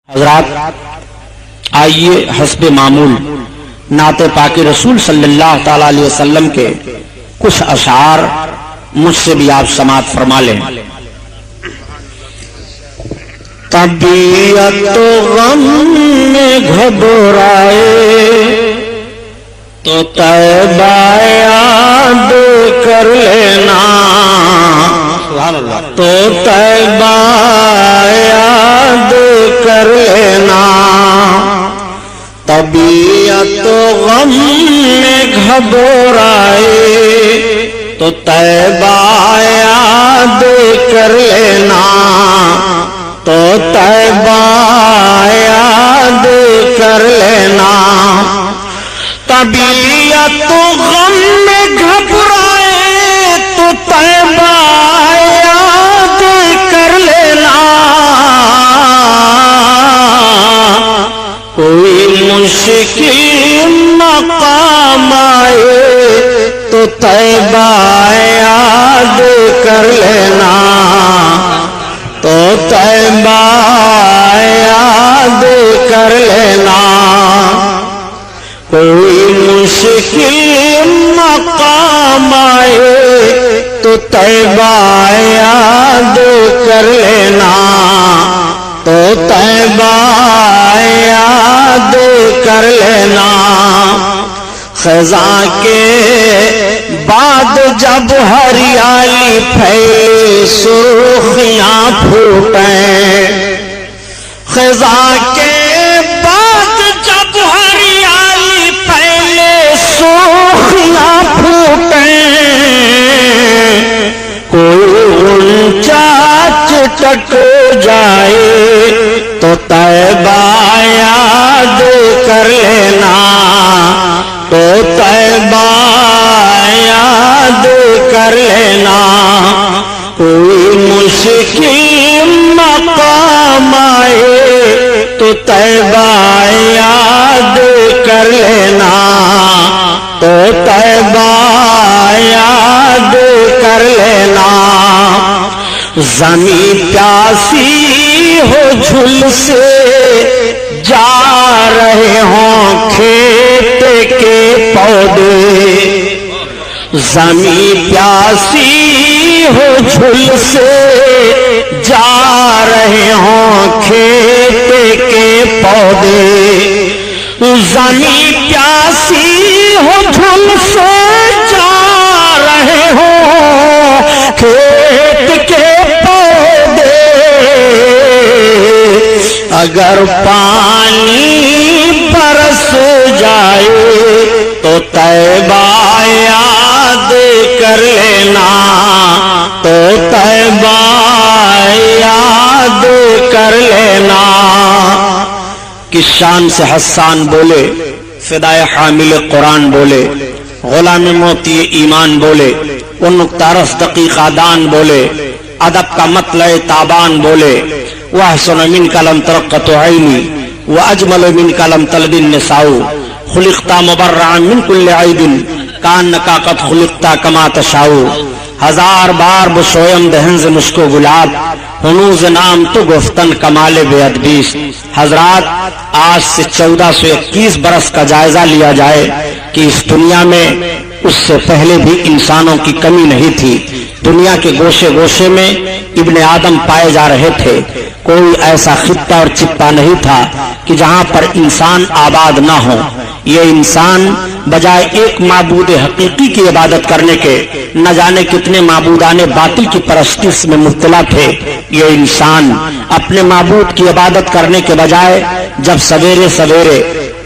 حضرات آئیے حسب معمول نعت پاک رسول صلی اللہ تعالی علیہ وسلم کے کچھ اشعار مجھ سے بھی آپ سماعت فرما لیں۔ طبیعت تو غم میں گھبرائے تو طیبہ یاد کر لینا، تو طیبہ یاد کر لینا۔ طبیعت تو غم میں گھبرائے تو طیبہ یاد کر لینا، تو طیبہ یاد کر لینا۔ طبیعت تو غم میں گھبرائے تو طیبہ یاد کر لینا۔ کوئی مشکل مقام آئے تو طیبہ یاد کر لینا، تو طیبہ یاد کر لینا۔ کوئی مشکل مقام آئے تو طیبہ یاد کر لینا، تو طیبہ یاد کر لینا۔ خزاں کے بعد جب ہریالی پھیلے سرخیاں پھوٹیں، خزاں کے بعد جب ہریالی پھیلے سرخیاں پھوٹیں، کوئی اونچا چٹک جائے تو طیبہ یاد کر لینا، تو طیبہ یاد کر لینا۔ کوئی مشکل مقام آئے تو طیبہ یاد کر لینا، تو طیبہ یاد کر لینا۔ زمین پیاسی ہو جھل سے جا رہے ہوں کھیت کے پودے، زمین پیاسی ہو جھل سے جا رہے ہوں کھیت کے پودے، زمین پیاسی ہو جھل سے جا رہے ہوں کھیت کے پودے، اگر پانی برس جائے تو طیبہ یاد کر لینا، تو طیبہ یاد کر لینا۔ کس شان سے حسان بولے، فدائے حامل قرآن بولے، غلام موتی ایمان بولے، وہ نکتہ رس دقیقہ دان بولے، ادب کا مطلع تابان بولے، وَأَحْسَنُ مِنْكَ لَمْ تَرَقَّتُ عَيْنِي وَأَجْمَلُ مِنْكَ لَمْ تَلِدِ النِّسَاءُ خُلِقْتَ مُبَرَّعًا مِنْ كُلِّ عَيْبٍ كَأَنَّكَ قَدْ خُلِقْتَ كَمَا تَشَاءُ۔ ہزار بار بشویم دہن سے مشکو گلاب، ہنوز نام تو گفتن کمال بے ادبیس۔ حضرات آج سے 1421 برس کا جائزہ لیا جائے کہ اس دنیا میں اس سے پہلے بھی انسانوں کی کمی نہیں تھی۔ دنیا کے گوشے گوشے میں ابن آدم پائے جا رہے تھے، کوئی ایسا خطہ اور چپا نہیں تھا کہ جہاں پر انسان آباد نہ ہو۔ یہ انسان بجائے ایک معبود حقیقی کی عبادت کرنے کے نہ جانے کتنے معبودان باطل کی پرستش میں مبتلا تھے۔ یہ انسان اپنے معبود کی عبادت کرنے کے بجائے جب سویرے سویرے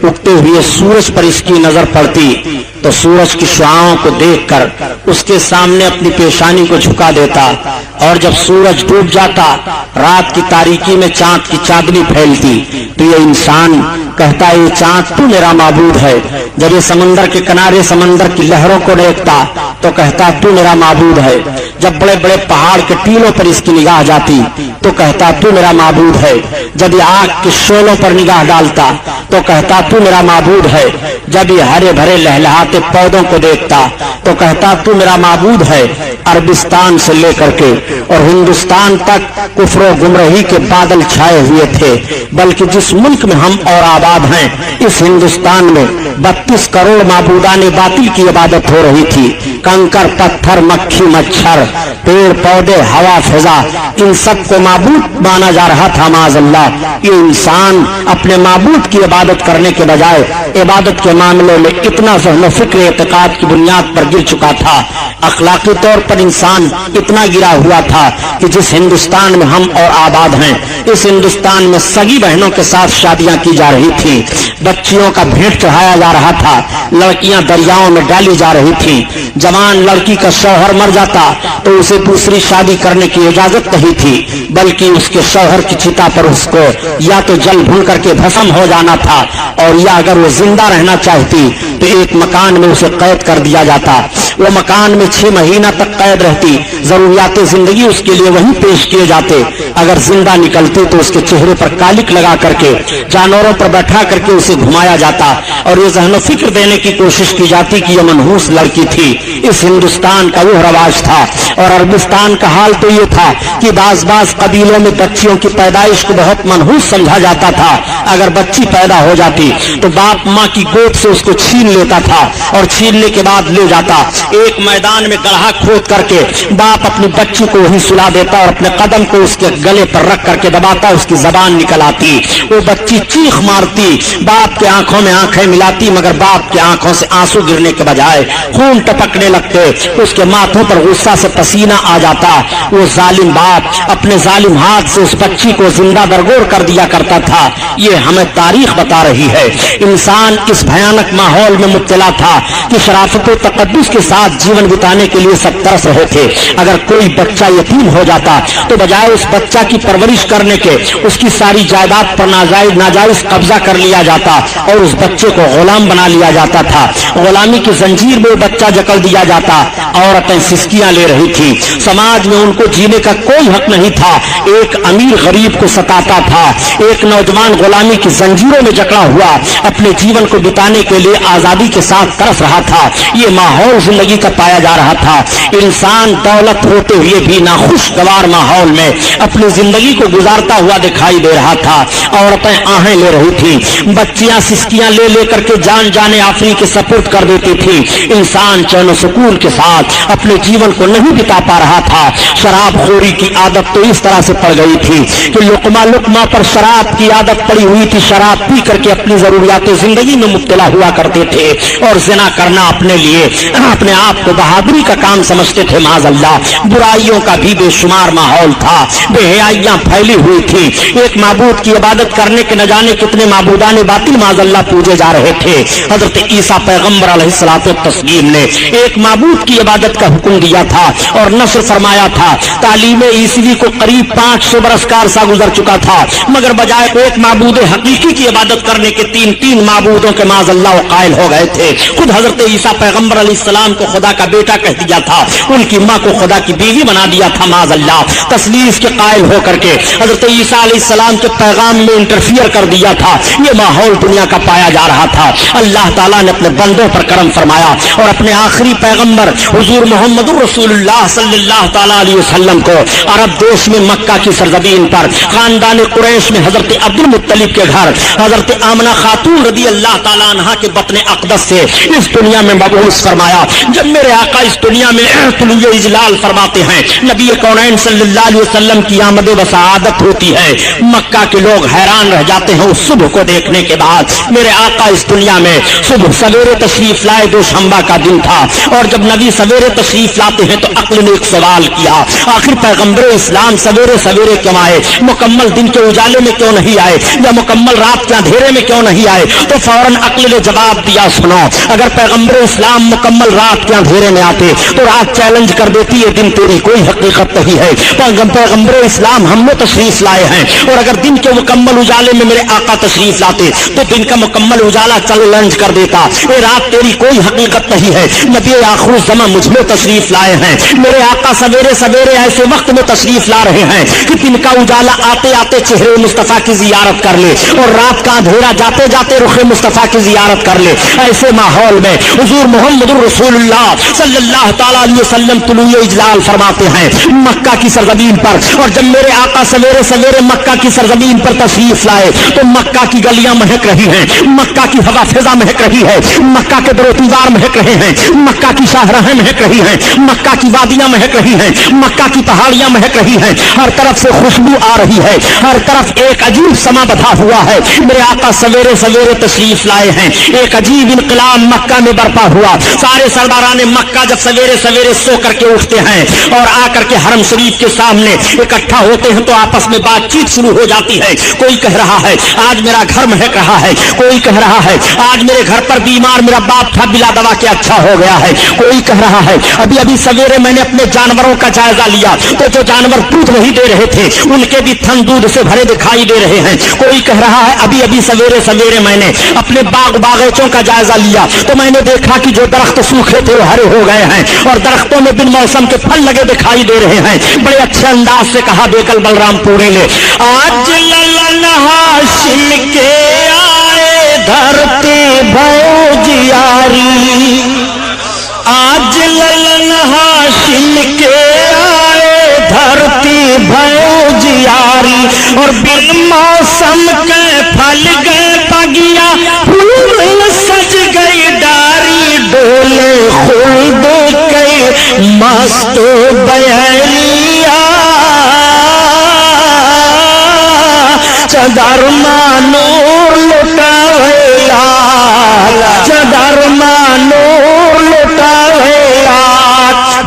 اگتے ہوئے سورج پر اس کی نظر پڑتی تو سورج کی شعاؤں کو دیکھ کر اس کے سامنے اپنی پیشانی کو جھکا دیتا، اور جب سورج ڈوب جاتا رات کی تاریکی میں چاند کی چاندنی پھیلتی تو یہ انسان کہتا ہے یہ چاند تو میرا معبود ہے۔ جب یہ سمندر کے کنارے سمندر کی لہروں کو دیکھتا تو کہتا تو میرا معبود ہے۔ جب بڑے بڑے پہاڑ کے ٹیلوں پر اس کی نگاہ جاتی تو کہتا تو میرا معبود ہے، جب یہ آگ کے شعلوں پر نگاہ ڈالتا تو کہتا تو میرا معبود ہے، جب یہ ہرے بھرے لہلہاتے پودوں کو دیکھتا تو کہتا تو میرا معبود ہے۔ عربستان سے لے کر کے اور ہندوستان تک کفر و گمراہی کے بادل چھائے ہوئے تھے، بلکہ جس ملک میں ہم اور آباد ہیں اس ہندوستان میں 32 کروڑ معبودان باطل کی عبادت ہو رہی تھی۔ کنکر پتھر مکھی مچھر پیڑ پودے ہوا فضا ان سب کو معبود مانا جا رہا تھا معاذ اللہ۔ یہ انسان اپنے معبود کی عبادت کرنے کے بجائے عبادت کے معاملے میں اتنا ذہن و فکر اعتقاد کی بنیاد پر گر چکا تھا، اخلاقی طور پر انسان اتنا گرا ہوا تھا کہ جس ہندوستان میں ہم اور آباد ہیں اس ہندوستان میں سگی بہنوں کے ساتھ شادیاں کی جا رہی تھی، بچیوں کا بھیٹ چڑھایا جا رہا تھا، لڑکیاں دریاؤں میں ڈالی جا رہی تھیں، جوان لڑکی کا شوہر مر جاتا تو اسے دوسری شادی کرنے کی اجازت نہیں تھی، بلکہ اس کے شوہر کی چتا پر اس کو یا تو جل بھون کر کے بھسم ہو جانا تھا اور یا اگر وہ زندہ رہنا چاہتی تو ایک مکان میں اسے قید کر دیا جاتا، وہ مکان میں 6 مہینہ تک قید رہتی، ضروریات زندگی اس کے لیے وہیں پیش کیے جاتے، اگر زندہ نکلتی تو اس کے چہرے پر کالک لگا کر کے جانوروں پر بیٹھا کر کے اسے گھمایا جاتا اور یہ ذہن و فکر دینے کی کوشش کی جاتی کہ یہ منحوس لڑکی تھی۔ اس ہندوستان کا وہ رواج تھا اور عربستان کا حال تو یہ تھا کہ بعض قبیلوں میں بچیوں کی پیدائش کو بہت منحوس سمجھا جاتا تھا، اگر بچی پیدا ہو جاتی تو باپ ماں کی گود سے اس کو چھین لیتا تھا اور چھیننے کے بعد لے جاتا ایک میدان میں گڑھا کھود کر کے، باپ اپنی بچی کو وہیں سلا دیتا اور اپنے قدم کو اس کے گلے پر رکھ کر کے دباتا، اس کی زبان نکل آتی، وہ بچی چیخ مارتی، باپ کے آنکھوں میں آنکھیں ملاتی مگر باپ کے آنکھوں سے آنسو گرنے کے بجائے خون ٹپکنے لگتے، اس کے ماتھوں پر غصہ سے پسینہ آ جاتا، وہ ظالم باپ اپنے ظالم ہاتھ سے اس بچی کو زندہ درگور کر دیا کرتا تھا۔ یہ ہمیں تاریخ بتا رہی ہے۔ انسان اس بھیانک ماحول میں مبتلا تھا کہ شرافت و تقدس کے ساتھ جیون بتانے کے لیے سب ترس رہے تھے، اگر کوئی بچہ یتیم ہو جاتا تو بجائے اس بچہ کی پرورش کرنے کے اس کی ساری جائیداد پر ناجائز قبضہ کر لیا جاتا اور اس بچے کو غلام بنا لیا جاتا تھا، غلامی کی زنجیر میں وہ بچہ جکڑ دیا جاتا، عورتیں سسکیاں لے رہی تھی، سماج میں ان کو جینے کا کوئی حق نہیں تھا، ایک امیر غریب کو ستاتا تھا، ایک نوجوان غلامی کی زنجیروں میں جکڑا ہوا اپنے جیون کو بتانے کے لیے آزادی کے ساتھ ترس رہا تھا، یہ ماحول زندگی کا پایا جا رہا تھا۔ انسان دولت ہوتے ہوئے بھی ناخوشگوار ماحول میں اپنی زندگی کو گزارتا ہوا دکھائی دے رہا تھا، عورتیں آہیں لے رہی تھی، بچیاں سسکیاں لے لے کر کے جان جانے آفری کے سپرد کر دیتی تھی، انسان چین و سکون کے ساتھ اپنے جیون کو نہیں بتا پا رہا تھا۔ شراب خوری کی عادت تو اس طرح سے پڑ گئی تھی کہ لقمہ لقمہ پر شراب کی عادت پڑی ہوئی تھی، شراب پی کر کے اپنی ضروریات زندگی میں مبتلا ہوا کرتے تھے اور زنا کرنا اپنے لیے اپنے آپ کو بہادری کا کام سمجھتے تھے معاذ اللہ۔ برائیوں کا بھی بے شمار ماحول تھا، بے حیائیاں پھیلی ہوئی تھی، ایک معبود کی عبادت کرنے کے نہ جانے کتنے معبودان باطل معاذ اللہ پوجے جا رہے تھے۔ حضرت عیسیٰ پیغمبر علیہ الصلوۃ والتسلیم نے ایک معبود کی عبادت کا حکم دیا تھا اور نشر فرمایا تھا، تعلیم عیسوی کو قریب 500 برس کا عرصہ گزر چکا تھا مگر بجائے ایک معبود حقیقی کی عبادت کرنے کے تین معبودوں کے معاذ اللہ قائل ہو گئے تھے۔ خود حضرت عیسیٰ پیغمبر علیہ السلام کو خدا کا بیٹا کہہ دیا تھا، ان کی ماں کو خدا کی بیوی بنا دیا تھا معاذ اللہ، تثلیث کے قائل ہو کر کے حضرت عیسیٰ علیہ السلام کے پیغام میں انٹرفیئر کر دیا تھا۔ یہ ماحول دنیا کا پایا جا رہا تھا۔ اللہ تعالیٰ نے اپنے بندوں پر کرم فرمایا اور اپنے آخری پیغمبر حضور محمد رسول اللہ صلی اللہ تعالیٰ علیہ وسلم کو عرب دیش میں مکہ کی سرزمین پر خاندان قریش میں حضرت عبد المطلب کے گھر حضرت آمنہ خاتون رضی اللہ تعالیٰ عنہا کے بطن اقدس سے اس دنیا میں مبعوث فرمایا۔ جب میرے آقا اس دنیا میں طلوع اجلال فرماتے ہیں، نبی کونین صلی اللہ علیہ وسلم کی آمد و سعادت ہوتی ہے، مکہ کے لوگ حیران رہ جاتے ہیں۔ اس صبح کو دیکھنے کے بعد میرے آقا اس دنیا میں صبح سویرے تشریف لائے، دوشنبہ کا دن تھا، اور جب نبی سویرے تشریف لاتے ہیں تو عقل نے ایک سوال کیا، آخر پیغمبر اسلام سویرے سویرے کیوں آئے؟ مکمل دن کے اجالے میں کیوں نہیں آئے یا مکمل رات کے اندھیرے میں کیوں نہیں آئے؟ تو فوراً عقل نے جواب دیا، سنو، اگر پیغمبر اسلام مکمل رات رات کے اندھیرے میں آتے تو رات چیلنج کر دیتی ہے دن تیری کوئی حقیقت نہیں ہے، پیغمبر اسلام ہم نے تشریف لائے ہیں، اور اگر دن کے مکمل اجالے میں میرے آقا تشریف لاتے تو دن کا مکمل اجالا چیلنج کر دیتا، اے رات تیری کوئی حقیقت نہیں ہے، نبی آخر الزمان مجھ میں تشریف لائے ہیں، میرے آقا سویرے سویرے ایسے وقت میں تشریف لا رہے ہیں کہ دن کا اجالا آتے آتے چہرے مصطفیٰ کی زیارت کر لے، اور رات کا اندھیرا جاتے جاتے رخ مصطفیٰ کی زیارت کر لے۔ ایسے ماحول میں حضور محمد رسول اللہ صلی اللہ تعالی علیہ وسلم طلوع اجلال فرماتے ہیں مکہ کی سرزمین پر، اور جب میرے آقا سویرے سویرے مکہ کی سرزمین پر تشریف لائے تو مکہ کی گلیاں مہک رہی ہیں، مکہ کی ہوا فضا مہک رہی ہے، مکہ کے در و دیوار مہک رہے ہیں، مکہ کی شاہراہیں مہک رہی ہیں، مکہ کی وادیاں مہک رہی ہیں، مکہ کی پہاڑیاں مہک رہی ہیں، ہر طرف سے خوشبو آ رہی ہے، ہر طرف ایک عجیب سما بدھا ہوا ہے۔ میرے آقا سویرے سویرے تشریف لائے ہیں، ایک عجیب انقلاب مکہ میں برپا ہوا۔ سارے سرداران مکہ جب سویرے سویرے سو کر کے اٹھتے ہیں اور آ کر کے حرم شریف کے سامنے اکٹھا ہوتے ہیں تو آپس میں بات چیت شروع ہو جاتی ہے۔ کوئی کہہ رہا ہے آج میرا گھر مہک رہا ہے، کوئی کہہ رہا ہے آج میرے گھر پر بیمار میرا باپ تھا بلا دوا کے اچھا ہو گیا ہے، کوئی کہہ رہا ہے ابھی ابھی سویرے میں نے اپنے جانوروں کا جائزہ لیا تو جو جانور دودھ نہیں دے رہے تھے ان کے بھی تھن دودھ سے بھرے دکھائی دے رہے ہیں، کوئی کہہ رہا ہے ابھی ابھی سویرے سویرے میں نے اپنے باغیچوں کا جائزہ لیا تو میں نے دیکھا کہ جو درخت سوکھے تھے وہ ہرے ہو گئے ہیں اور درختوں میں بن موسم کے پھل لگے دکھائی دے رہے ہیں۔ بڑے اچھے انداز سے کہا بیکل بلرام پوری نے آج للن ہاشم کے آئے دھرتی بھو جیاری، آج للن ہاشم کے آئے دھرتی بھو جیاری، اور بن موسم کے پھل گئے پگیا پھول سج گئی ڈاری، ڈولے خلد کے مست بہریا چدر مانور لٹاویلا، چدر مانور لٹاویلا۔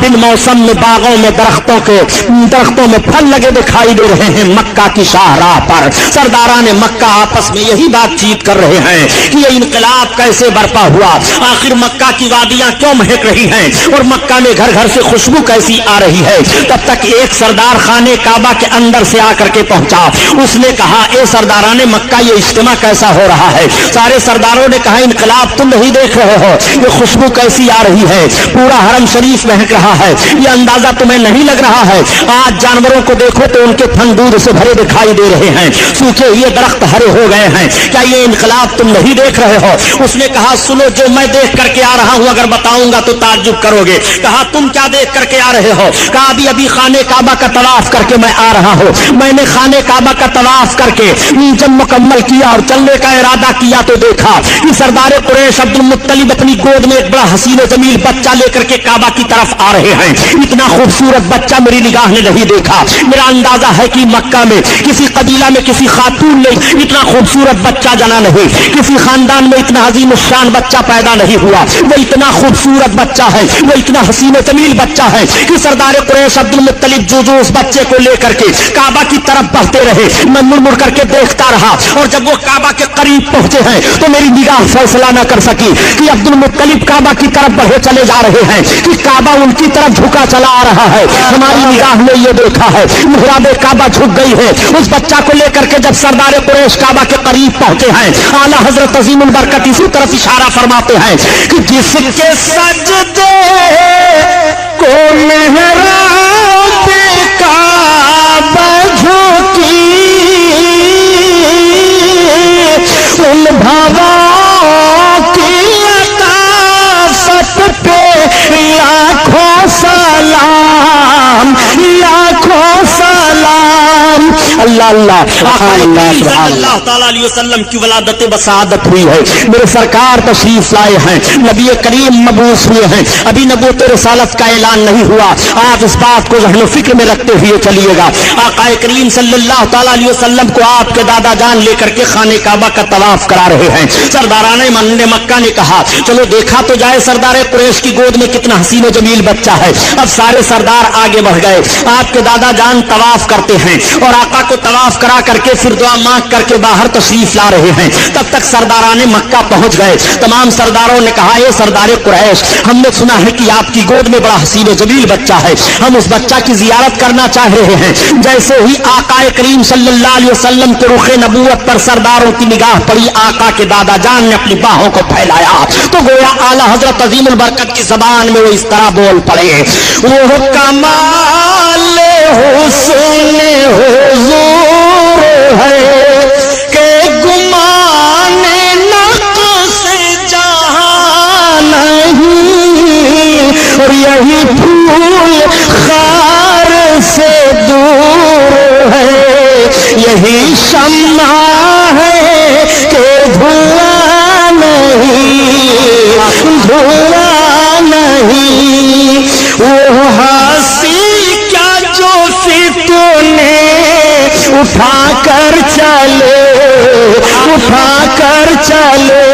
بن موسم میں باغوں میں درختوں میں پھل لگے دکھائی دے رہے ہیں۔ مکہ کی شاہراہ پر سرداران مکہ آپس میں یہی بات چیت کر رہے ہیں کہ یہ انقلاب کیسے برپا ہوا، آخر مکہ کی وادیاں کیوں مہک رہی ہیں اور مکہ میں گھر گھر سے خوشبو کیسی آ رہی ہے۔ تب تک ایک سردار خانے کعبہ کے اندر سے آ کر کے پہنچا، اس نے کہا اے سرداران مکہ یہ اجتماع کیسا ہو رہا ہے؟ سارے سرداروں نے کہا انقلاب تم نہیں دیکھ رہے ہو، یہ خوشبو کیسی آ رہی ہے، پورا حرم شریف مہک رہا ہے، یہ اندازہ تمہیں نہیں لگ رہا ہے؟ آج جانوروں کو دیکھو تو ان کے تھن دودھ سے بھرے دکھائی دے رہے ہیں، سوکھے ہوئے درخت ہرے ہو گئے ہیں، کیا یہ انقلاب تم نہیں دیکھ رہے ہو؟ اس نے کہا سنو جو میں دیکھ کر کے آ رہا ہوں اگر بتاؤں گا تو تعجب کرو گے۔ کہا تم کیا دیکھ کر کے آ رہے ہو؟ کہا ابھی ابھی خانے کعبہ کا طواف کر کے میں آ رہا ہوں، میں نے خانے کعبہ کا طواف کر کے جب مکمل کیا اور چلنے کا ارادہ کیا تو دیکھا کہ سردار قریش عبد المطلب اپنی گود میں ایک بڑا حسین و جمیل بچہ لے کر کے کعبہ کی طرف آ رہے ہیں۔ اتنا خوبصورت بچہ میری نگاہ نے نہیں دیکھا، میرا اندازہ ہے کہ مکہ میں کسی قبیلہ میں کسی خاتون نے اتنا خوبصورت بچہ جنا نہیں، کسی خاندان میں اتنا عظیم الشان بچہ پیدا نہیں ہوا، وہ اتنا خوبصورت بچہ ہے، وہ اتنا حسین و جمیل بچہ ہے کہ سردار قریش عبد المطلب جو اس بچے کو لے کر کے کعبہ کی طرف بڑھتے رہے، میں مڑ مڑ کر کے دیکھتا رہا، اور جب وہ کعبہ کے قریب پہنچے ہیں تو میری نگاہ فیصلہ نہ کر سکی کہ عبد المطلب کعبہ کی طرف بڑھے چلے جا رہے ہیں کہ کعبہ ان کی طرف جھکا چلا آ رہا ہے۔ ہماری نگاہ نے یہ دیکھا ہے محراب کعبہ جھک گئی ہے۔ اس بچہ کو لے کر کے جب سردار قریش کعبہ کے قریب پہنچے ہیں، اعلیٰ حضرت عظیم البرکت اسی طرف اشارہ فرماتے ہیں کہ جس کے سجدے کو محراب کعبہ جھکی ان بھاؤں کی عطافت پہ لاکھوں سلام، لاکھوں سلام۔ اللہ اللہ صلی اللہ تعالیٰ علیہ وسلم کی ولادت بسعادت ہوئی ہے، میرے سرکار تشریف لائے ہیں، نبی کریم مبعوث ہوئے ہیں، ابھی نبوت رسالت کا اعلان نہیں ہوا۔ آپ اس بات کو ذہن و فکر میں رکھتے ہوئے چلیے گا، آقا کریم صلی اللہ تعالیٰ علیہ وسلم کو آپ کے دادا جان لے کر کے خانے کعبہ کا طواف کرا رہے ہیں۔ سرداران مکہ نے کہا چلو دیکھا تو جائے سردار قریش کی گود میں کتنا حسین و جمیل بچہ ہے۔ اب سارے سردار آگے بڑھ گئے، آپ کے دادا جان طواف کرتے ہیں اور آقا کو طواف طواف کرا کر کے پھر دعا مانگ کر کے باہر تشریف لا رہے ہیں، تب تک سرداران مکہ پہنچ گئے۔ تمام سرداروں نے کہا اے سردار قریش، ہم نے سنا ہے کہ آپ کی گود میں بڑا حسین و جمیل بچہ ہے، ہم اس بچہ کی زیارت کرنا چاہ رہے ہیں۔ جیسے ہی آقا کریم صلی اللہ علیہ وسلم کے رخ نبوت پر سرداروں کی نگاہ پڑی، آقا کے دادا جان نے اپنی باہوں کو پھیلایا تو گویا اعلیٰ حضرت عظیم البرکت کی زبان میں وہ اس طرح بول پڑے، وہ کمال حسن حضور ہے کہ گمان نقص جہاں نہیں، اور یہی پھول خار سے دور ہے، یہی شمع ہے کہ دھواں نہیں، دھواں نہیں، وہ ہنسی کیا جو فتنے اٹھا کر چلے، اٹھا کر چلے،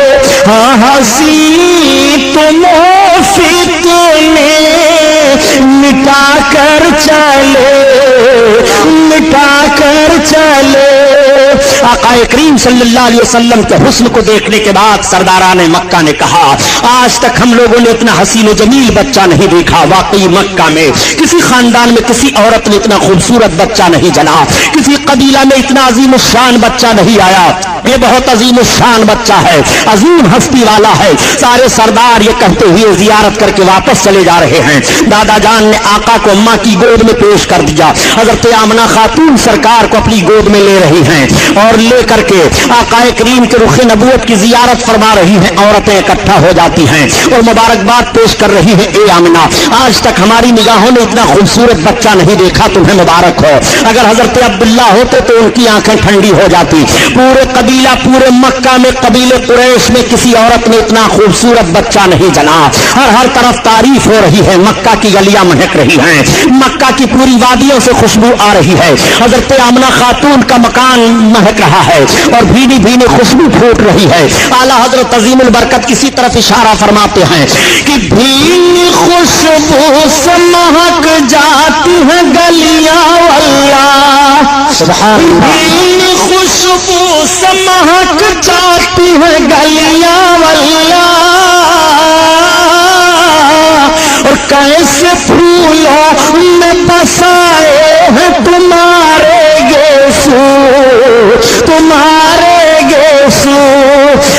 ہاں ہنسی تم فتنے مٹا کر چلے، مٹا کر چلے۔ آقا کریم صلی اللہ علیہ وسلم کے حسن کو دیکھنے کے بعد سرداران مکہ نے کہا آج تک ہم لوگوں نے اتنا حسین و جمیل بچہ نہیں دیکھا، واقعی مکہ میں کسی خاندان میں کسی عورت نے اتنا خوبصورت بچہ نہیں جنا، کسی قبیلہ میں اتنا عظیم الشان بچہ نہیں آیا، یہ بہت عظیم الشان بچہ ہے، عظیم ہستی والا ہے۔ سارے سردار یہ کہتے ہوئے زیارت کر کے واپس چلے جا رہے ہیں۔ دادا جان نے آقا کو اماں کی گود میں پیش کر دیا، حضرت آمنہ خاتون سرکار کو اپنی گود میں لے رہی ہیں اور لے کر کے آقا کریم کے رخ نبوت کی زیارت فرما رہی ہیں۔ عورتیں اکٹھا ہو جاتی ہیں اور مبارکباد پیش کر رہی ہیں، اے آمنہ آج تک ہماری نگاہوں نے اتنا خوبصورت بچہ نہیں دیکھا، تمہیں مبارک ہو۔ اگر حضرت عبداللہ ہوتے تو ان کی آنکھیں ٹھنڈی ہو جاتی۔ پورے قبیلہ پورے مکہ میں قبیلے قریش میں کسی عورت نے اتنا خوبصورت بچہ نہیں جنا۔ ہر طرف تعریف ہو رہی ہے، مکہ کی گلیاں مہک رہی ہیں، مکہ کی پوری وادیوں سے خوشبو آ رہی ہے، حضرت آمنہ خاتون کا مکان مہک رہا ہے اور بھینی بھینی خوشبو پھوٹ رہی ہے۔ اعلیٰ حضرت عظیم البرکت کسی طرف اشارہ فرماتے ہیں کہ بھینی خوشبو سے مہک جاتی ہیں گلیاں، واللہ سبحان اللہ، بھینی خوشبو سے مہک جاتی ہیں گلیاں، واللہ، اور کیسے پھولوں میں بسائے ہیں تمہارے گیسو، تمہارے گیسو۔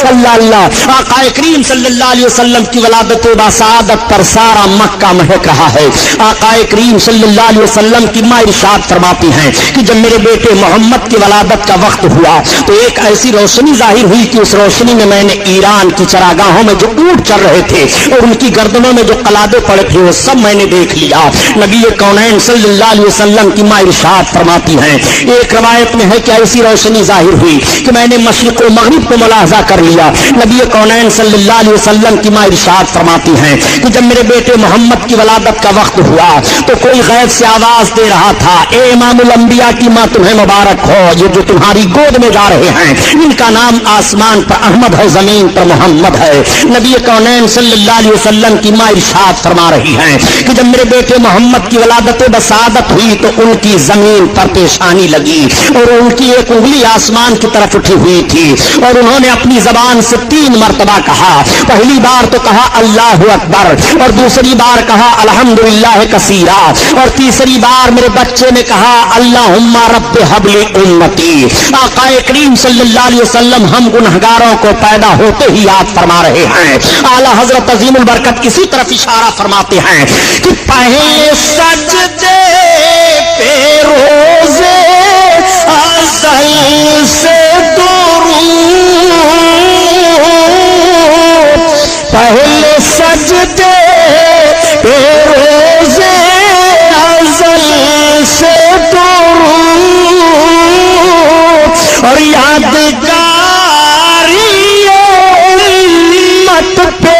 اللہ اللہ، آقا کریم صلی اللہ علیہ وسلم کی ولادت و بسعادت پر سارا مکہ مہک رہا ہے۔ آقا کریم صلی اللہ علیہ وسلم کی ماں ارشاد فرماتی ہیں کہ جب میرے بیٹے محمد کی ولادت کا وقت ہوا تو ایک ایسی روشنی ظاہر ہوئی کہ اس روشنی میں میں نے ایران کی چراگاہوں میں جو اونٹ چل رہے تھے اور ان کی گردنوں میں جو قلادے پڑے تھے وہ سب میں نے دیکھ لیا۔ نبی کونین صلی اللہ علیہ وسلم کی ماں ارشاد فرماتی ہیں ایک روایت میں ہے کہ ایسی روشنی ظاہر ہوئی کہ میں نے مشرق و مغرب کو ملاحظہ کر لیا۔ نبی کونین صلی اللہ علیہ وسلم کی ماں ارشاد فرماتی ہیں کہ جب میرے بیٹے محمد کی ولادت کا وقت ہوا تو کوئی غیب سے آواز دے رہا تھا، اے امام الانبیاء کی ماں تمہیں مبارک ہو، یہ جو تمہاری گود میں جا رہے ہیں ان کا نام آسمان پر احمد ہے، زمین پر محمد ہے۔ نبی کونین صلی اللہ علیہ وسلم کی ماں ارشاد فرما رہی ہیں کہ جب میرے بیٹے محمد کی ولادت بسعادت ہوئی تو ان کی زمین پر پیشانی لگی اور ان کی ایک انگلی آسمان کی طرف اٹھی ہوئی تھی اور انہوں نے اپنی زبان سے 3 مرتبہ کہا۔ پہلی بار تو کہا اللہ اکبر، اور دوسری بار کہا الحمدللہ کثیرا، اور تیسری بار میرے بچے نے کہا اللہم رب حب لی امتی۔ آقا کریم صلی اللہ علیہ وسلم ہم گنہگاروں کو پیدا ہوتے ہی یاد فرما رہے ہیں۔ اعلیٰ حضرت عظیم البرکت کسی طرف اشارہ فرماتے ہیں کہ پہلے سجدے پہ روزے ازل سے درود، پہلے سجدے پہ روزے ازل سے درود، اور یادگاری امت پہ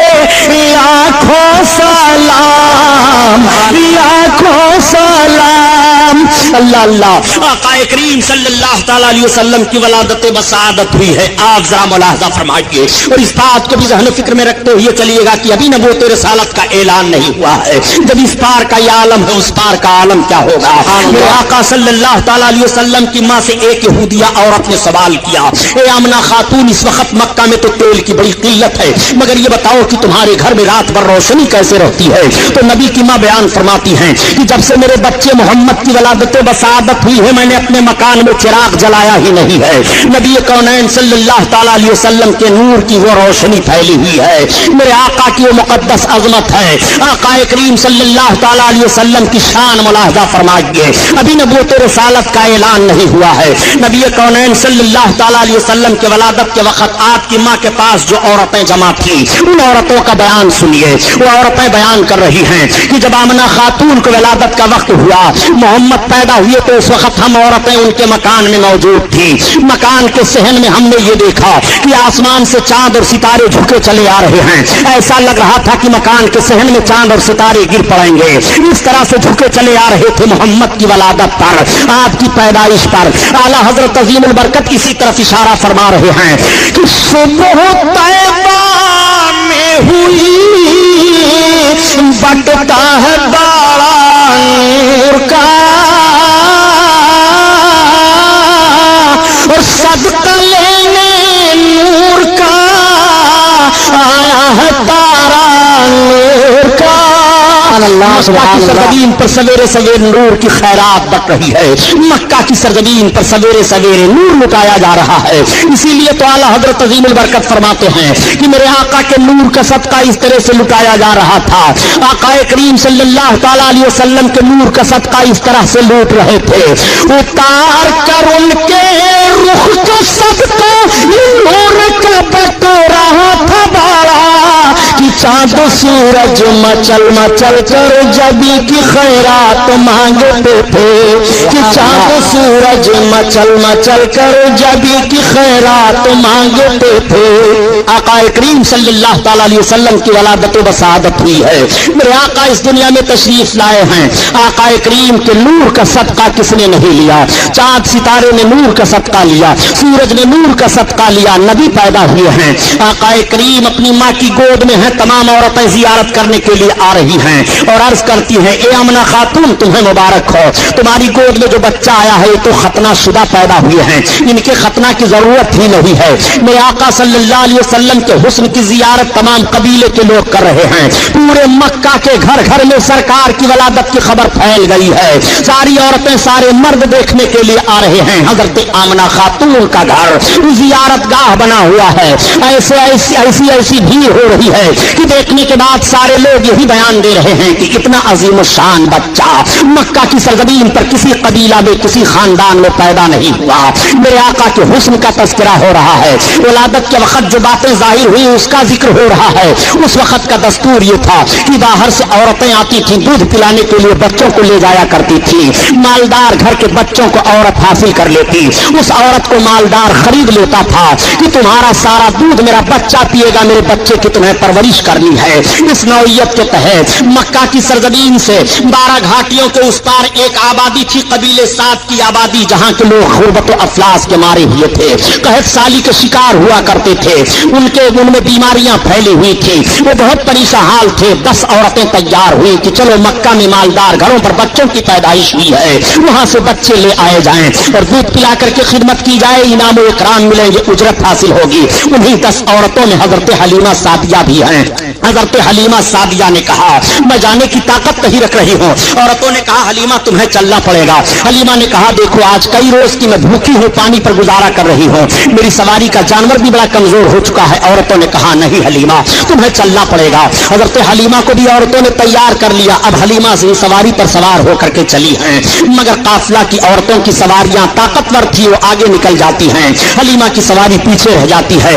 لاکھوں سلام، لاکھوں سلام، اللہ اللہ آقا کریم صلی اللہ تعالی علیہ وسلم کی ولادت بسعادت ہوئی ہے. آپ ذرا ملاحظہ فرمائیے اور اس بات کو بھی ذہن فکر میں رکھتے ہوئے چلیے گا کہ ابھی نبوت رسالت کا اعلان نہیں ہوا ہے. جب اس پار کا یہ عالم ہے اس پار کا عالم کیا ہوگا. میرے آقا صلی اللہ تعالی علیہ وسلم کی ماں سے ایک یہودیہ عورت نے سوال کیا, اے آمنہ خاتون, اس وقت مکہ میں تو تیل کی بڑی قلت ہے, مگر یہ بتاؤ کہ تمہارے گھر میں رات بھر روشنی کیسے رہتی ہے؟ تو نبی کی ماں بیان فرماتی ہیں کہ جب سے میرے بچے محمد کی ولادت بسعادت ہوئی ہے میں نے اپنے مکان میں چراغ جلایا ہی نہیں ہے. نبی کونین صلی اللہ تعالی علیہ وسلم کے نور کی وہ روشنی پھیلی ہوئی ہے. میرے آقا کی وہ مقدس عظمت ہے. آقا کریم صلی اللہ تعالی علیہ وسلم کی شان ملاحظہ فرمائیے. ابھی نبوت رسالت کا اعلان نہیں ہوا ہے. نبی کونین صلی اللہ تعالی علیہ وسلم کے ولادت کے وقت آپ کی ماں کے پاس جو عورتیں جمع تھیں ان عورتوں کا بیان سنیے. وہ عورتیں بیان کر رہی ہیں کہ جب آمنہ خاتون کو ولادت کا وقت ہوا, محمد پیدا ہوئے, تو اس وقت ہم عورتیں ان کے مکان میں موجود تھی. مکان کے صحن میں ہم نے یہ دیکھا کہ آسمان سے چاند اور ستارے جھکے چلے آ رہے ہیں. ایسا لگ رہا تھا کہ مکان کے صحن میں چاند اور ستارے گر پڑیں گے. اس طرح سے جھکے چلے آ رہے تھے محمد کی ولادت پر, آپ کی پیدائش پر. اعلیٰ حضرت عظیم البرکت اسی طرف اشارہ فرما رہے ہیں کہ صبح طیبہ میں ہوئی بٹتا ہے باڑا نور کا, اور صدقہ لینے نور کا آیا ہے تارا نور کا. مکہ کی سرزمین پر سویرے سویرے نور کی خیرات بٹ رہی ہے. مکہ کی سرزمین پر سویرے سویرے نور لٹایا جا رہا ہے. اسی لیے تو اعلیٰ حضرت عظیم البرکت فرماتے ہیں کہ میرے آقا کے نور کا صدقہ اس طرح سے لٹایا جا رہا تھا. آقا کریم صلی اللہ تعالی علیہ وسلم کے نور کا صدقہ اس طرح سے لوٹ رہے تھے. اتار کر ان کے رخ کا صدقہ نور کا بٹ رہا تھا بارہ, کہ چاند سورج مچل مچل کر جبی کی خیرات مانگتے تھے. کہ چاند سورج مچل مچل کر جبی کی خیرات مانگتے تھے. آقا کریم صلی اللہ تعالی علیہ وسلم کی ولادت بسعادت ہوئی ہے. میرے آقا اس دنیا میں تشریف لائے ہیں. آقا کریم کے نور کا صدقہ کس نے نہیں لیا؟ چاند ستارے نے نور کا صدقہ لیا, سورج نے نور کا صدقہ لیا. نبی پیدا ہوئے ہیں. آقا کریم اپنی ماں کی گود میں ہیں. تمام عورتیں زیارت کرنے کے لیے آ رہی ہیں اور عرض کرتی ہیں, اے آمنہ خاتون تمہیں مبارک ہو, تمہاری گود میں جو بچہ آیا ہے یہ تو ختنہ شدہ پیدا ہوئے ہیں, ان کے ختنہ کی ضرورت ہی نہیں ہے. میرے آقا صلی اللہ علیہ وسلم کے حسن کی زیارت تمام قبیلے کے لوگ کر رہے ہیں. پورے مکہ کے گھر گھر میں سرکار کی ولادت کی خبر پھیل گئی ہے. ساری عورتیں سارے مرد دیکھنے کے لیے آ رہے ہیں. حضرت آمنہ خاتون کا گھر زیارت گاہ بنا ہوا ہے. ایسی بھیڑ ہو رہی ہے کہ دیکھنے کے بعد سارے لوگ یہی بیان دے رہے ہیں کہ اتنا عظیم الشان بچہ مکہ کی سرزمین پر کسی قبیلہ میں کسی خاندان میں پیدا نہیں ہوا. میرے آقا کے حسن کا تذکرہ ہو رہا ہے. ولادت کے وقت جو باتیں ظاہر ہوئی اس کا ذکر ہو رہا ہے. اس وقت کا دستور یہ تھا کہ باہر سے عورتیں آتی تھیں دودھ پلانے کے لیے, بچوں کو لے جایا کرتی تھی. مالدار گھر کے بچوں کو عورت حاصل کر لیتی. اس عورت کو مالدار خرید لیتا تھا کہ تمہارا سارا دودھ میرا بچہ پیے گا, میرے بچے کی تمہیں پرورش کرنی ہے. اس نوعیت کے تحت مکہ کی سرزمین سے 12 گھاٹیوں کے اس پار ایک آبادی تھی, قبیلے سات کی آبادی, جہاں کے لوگ غربت و افلاس کے مارے ہوئے تھے, قحط سالی کے شکار ہوا کرتے تھے. ان میں بیماریاں پھیلی ہوئی تھی. وہ بہت پریشان حال تھے. 10 عورتیں تیار ہوئی کہ چلو مکہ میں مالدار گھروں پر بچوں کی پیدائش ہوئی ہے, وہاں سے بچے لے آئے جائیں اور دودھ پلا کر کے خدمت کی جائے, انعام و اکرام ملیں گے, اجرت حاصل ہوگی. انہیں 10 عورتوں میں حضرت حلیمہ سعدیہ بھی ہیں. حضرت حلیمہ سعدیہ نے کہا میں جانے کی طاقت نہیں رکھ رہی ہوں. عورتوں نے کہا حلیمہ تمہیں چلنا پڑے گا. حلیمہ نے کہا دیکھو آج کئی روز کی میں بھوکی ہوں, پانی پر گزارا کر رہی ہوں, میری سواری کا جانور بھی بڑا کمزور ہو چکا ہے. عورتوں نے کہا نہیں حلیمہ تمہیں چلنا پڑے گا. حضرت حلیمہ کو بھی عورتوں نے تیار کر لیا. اب حلیمہ سے سواری پر سوار ہو کر کے چلی ہیں, مگر قافلہ کی عورتوں کی سواریاں طاقتور تھی, وہ آگے نکل جاتی ہیں, حلیمہ کی سواری پیچھے رہ جاتی ہے.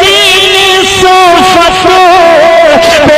300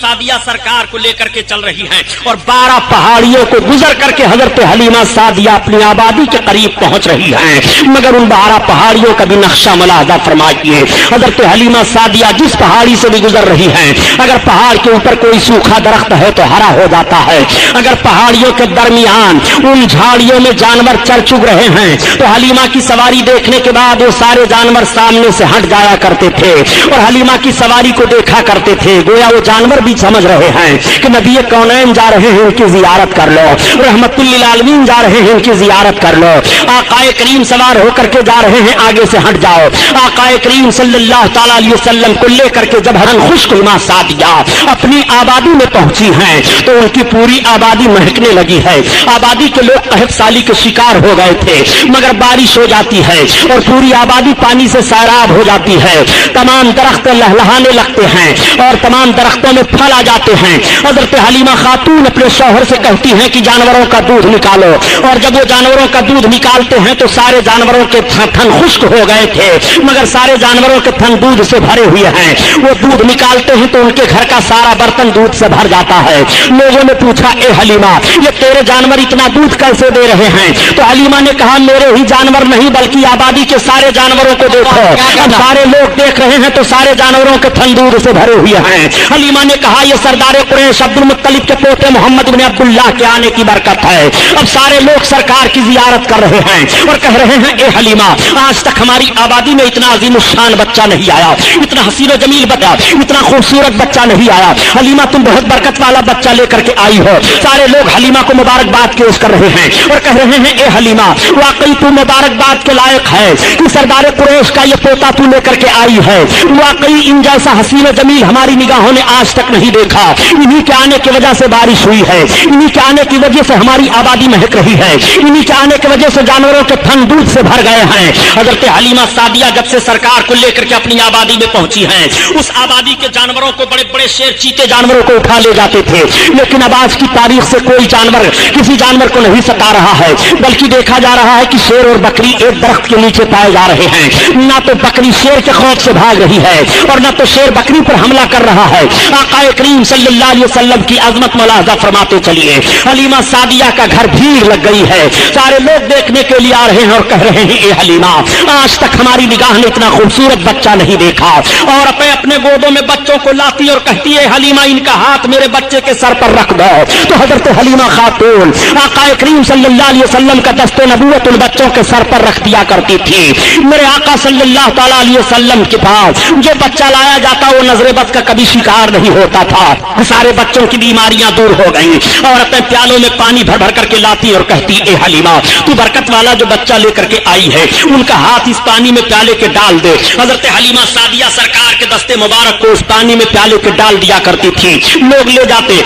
سعدیہ سرکار کو لے کر کے چل رہی ہیں اور 12 پہاڑیوں کو گزر کر کے حضرت حلیمہ سعدیہ اپنی آبادی کے قریب پہنچ رہی ہیں، مگر ان 12 پہاڑیوں کا بھی نقشہ ملاحظہ فرمائیے۔ حضرت حلیمہ سعدیہ جس پہاڑی سے بھی گزر رہی ہیں، اگر پہاڑ کے اوپر کوئی سوکھا درخت ہے تو ہرا ہو جاتا ہے، اگر پہاڑیوں کے درمیان ان جھاڑیوں میں جانور چر چگ رہے ہیں تو حلیمہ کی سواری دیکھنے کے بعد وہ سارے جانور سامنے سے ہٹ جایا کرتے تھے اور حلیمہ کی سواری کو دیکھا کرتے تھے، گویا وہ جانور بھی سمجھ رہے ہیں کہ نبی کونین جا رہے ہیں، ان کی زیارت کر لو، رحمت للعالمین جا رہے ہیں، ان کی زیارت کر لو، آقا کریم سوار ہو کر کے جا رہے ہیں، آگے سے ہٹ جاؤ۔ آقا کریم صلی اللہ تعالی علیہ وسلم کو لے کر کے جب ہرن خشک حلیمہ سعدیہ اپنی آبادی میں پہنچی ہیں تو ان کی پوری آبادی مہکنے لگی ہے۔ آبادی کے لوگ قحط سالی کے شکار ہو گئے تھے، مگر بارش ہو جاتی ہے اور پوری آبادی پانی سے سیراب ہو جاتی ہے، تمام درخت لہلہانے لگتے ہیں اور تمام درختوں میں پھل آ جاتے ہیں۔ حضرت حلیمہ خاتون اپنے شوہر سے کہتی ہیں کہ جانوروں کا دودھ نکالو، اور جب وہ جانوروں کا دودھ نکالتے ہیں تو سارے جانوروں کے تھن خشک ہو گئے تھے، مگر سارے جانوروں کے تھن دودھ سے بھرے ہوئے ہیں۔ وہ دودھ نکالتے ہیں تو ان کے گھر کا سارا برتن دودھ سے بھر جاتا ہے۔ لوگوں نے پوچھا، اے حلیمہ یہ تیرے جانور اتنا دودھ کیسے دے رہے ہیں؟ تو حلیمہ نے کہا، میرے ہی جانور نہیں بلکہ آبادی کے سارے جانوروں کو دیکھو، اب سارے لوگ دیکھ رہے ہیں تو سارے جانوروں کے تھن دودھ سے بھرے ہوئے ہیں۔ حلیمہ نے کہا، یہ سردار قریش عبد المطلب کے پوتے محمد بن عبداللہ کے آنے کی برکت ہے، اب سارے لوگ سرکار کی زیارت کر رہے ہیں اور کہہ رہے ہیں، اے حلیمہ آج تک ہماری آبادی میں اتنا عظیم الشان بچہ نہیں آیا، اتنا حسین و جمیل بچہ، اتنا خوبصورت بچہ نہیں آیا، حلیمہ تم بہت برکت والا بچہ لے کر کے آئی ہو۔ سارے لوگ حلیمہ کو مبارکباد پیش کر رہے ہیں اور کہہ رہے ہیں، اے حلیمہ واقعی تو مبارکباد کے لائق ہے کہ سردار قریش کا یہ پوتا تو لے کر کے آئی ہے، واقعی ان جیسا حسین و جمیل ہماری نگاہوں نے آج تک نہیں دیکھا، انہی کے آنے کی وجہ سے بارش ہوئی ہے، انہی کے آنے کی وجہ سے ہماری آبادی مہک رہی ہے، انہی کے آنے کی وجہ سے جانوروں کے تھن دودھ سے بھر گئے ہیں۔ حضرت حلیمہ سعدیہ جب سے سرکار کو لے کر کے اپنی آبادی میں پہنچی ہیں، اس آبادی کے جانوروں کو بڑے بڑے شیر چیتے جانوروں کو اٹھا لے جاتے تھے، لیکن اب آج کی تاریخ سے کوئی جانور کسی جانور کو نہیں ستا رہا ہے، بلکہ دیکھا جا رہا ہے کہ شیر اور بکری ایک درخت کے نیچے پائے جا رہے ہیں، نہ تو بکری شیر کے خوف سے بھاگ رہی ہے اور نہ تو شیر بکری پر حملہ کر رہا ہے۔ آقا کریم صلی اللہ علیہ وسلم کی عظمت ملاحظہ فرماتے چلیے، حلیمہ سعدیہ کا گھر بھیڑ لگ گئی ہے، سارے لوگ دیکھنے کے لیے آ رہے ہیں اور کہہ رہے ہیں، اے حلیمہ آج تک ہماری نگاہ نے اتنا خوبصورت بچہ نہیں دیکھا، اور اپنے گودوں میں بچوں کو لاتی اور کہتی ہے، حلیمہ ان کا ہاتھ میرے بچے کے سر پر رکھ دو۔ تو حضرت حلیمہ خاتون آقا کریم صلی اللہ علیہ وسلم کا دست نبوت ان بچوں کے سر پر رکھ دیا کرتی تھی۔ میرے آقا صلی اللہ تعالی علیہ وسلم کے پاس جو بچہ لایا جاتا وہ نظر بد کا کبھی شکار نہیں ہوتا تھا، سارے بچوں کی بیماریاں دور ہو گئیں، اور اپنے پیالوں میں پانی بھر بھر کر کے لاتی اور کہتی، اے حلیمہ تو برکت والا جو بچہ لے کر کے آئی ہے ان کا ہاتھ اس پانی میں پیالے کے ڈال دے۔ حضرت حلیمہ سعدیہ سرکار کے دستے مبارک کو اس پانی میں پیالے کے ڈال دیا کرتی تھی، لوگ لے جاتے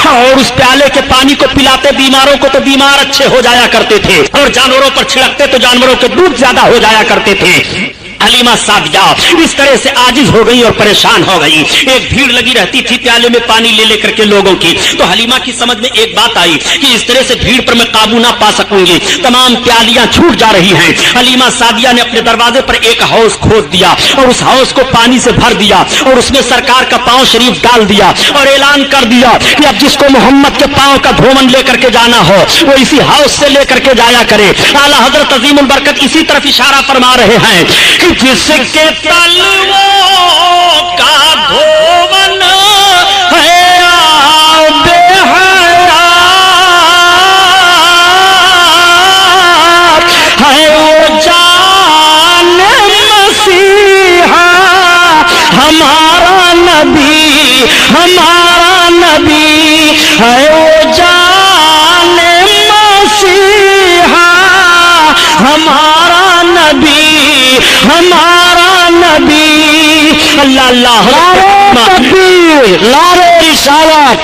اور اس پیالے کے پانی کو پلاتے بیماروں کو تو بیمار اچھے ہو جایا کرتے تھے، اور جانوروں پر چھڑکتے تو جانوروں کے دودھ زیادہ ہو جایا کرتے تھے۔ حلیمہ سعدیہ اس طرح سے عاجز ہو گئی اور پریشان ہو گئی، ایک بھیڑ لگی رہتی تھی پیالے میں پانی لے لے کر کے لوگوں کی، تو حلیمہ کی سمجھ میں ایک بات آئی کہ اس طرح سے بھیڑ پر میں قابو نہ پا سکوں گی، تمام پیالیاں چھوٹ جا رہی ہیں۔ حلیمہ سعدیہ نے اپنے دروازے پر ایک حوض کھود دیا اور اس حوض کو پانی سے بھر دیا اور اس میں سرکار کا پاؤں شریف ڈال دیا اور اعلان کر دیا کہ اب جس کو محمد کے پاؤں کا دھومن لے کر کے جانا ہو وہ اسی حوض سے لے کر کے جایا کرے۔ اعلیٰ حضرت عظیم البرکت اسی طرف اشارہ فرما رہے ہیں کہ جس کے تلووں کا دھومن ہے آب حیات ہے وہ جان مسیحا ہمارا نبی، ہمارا نبی ہے وہ جان مسیحا ہمارا نبی، ہمارا نبی۔ اللہ اللہ، نعرہ تکبیر، نعرہ رسالت،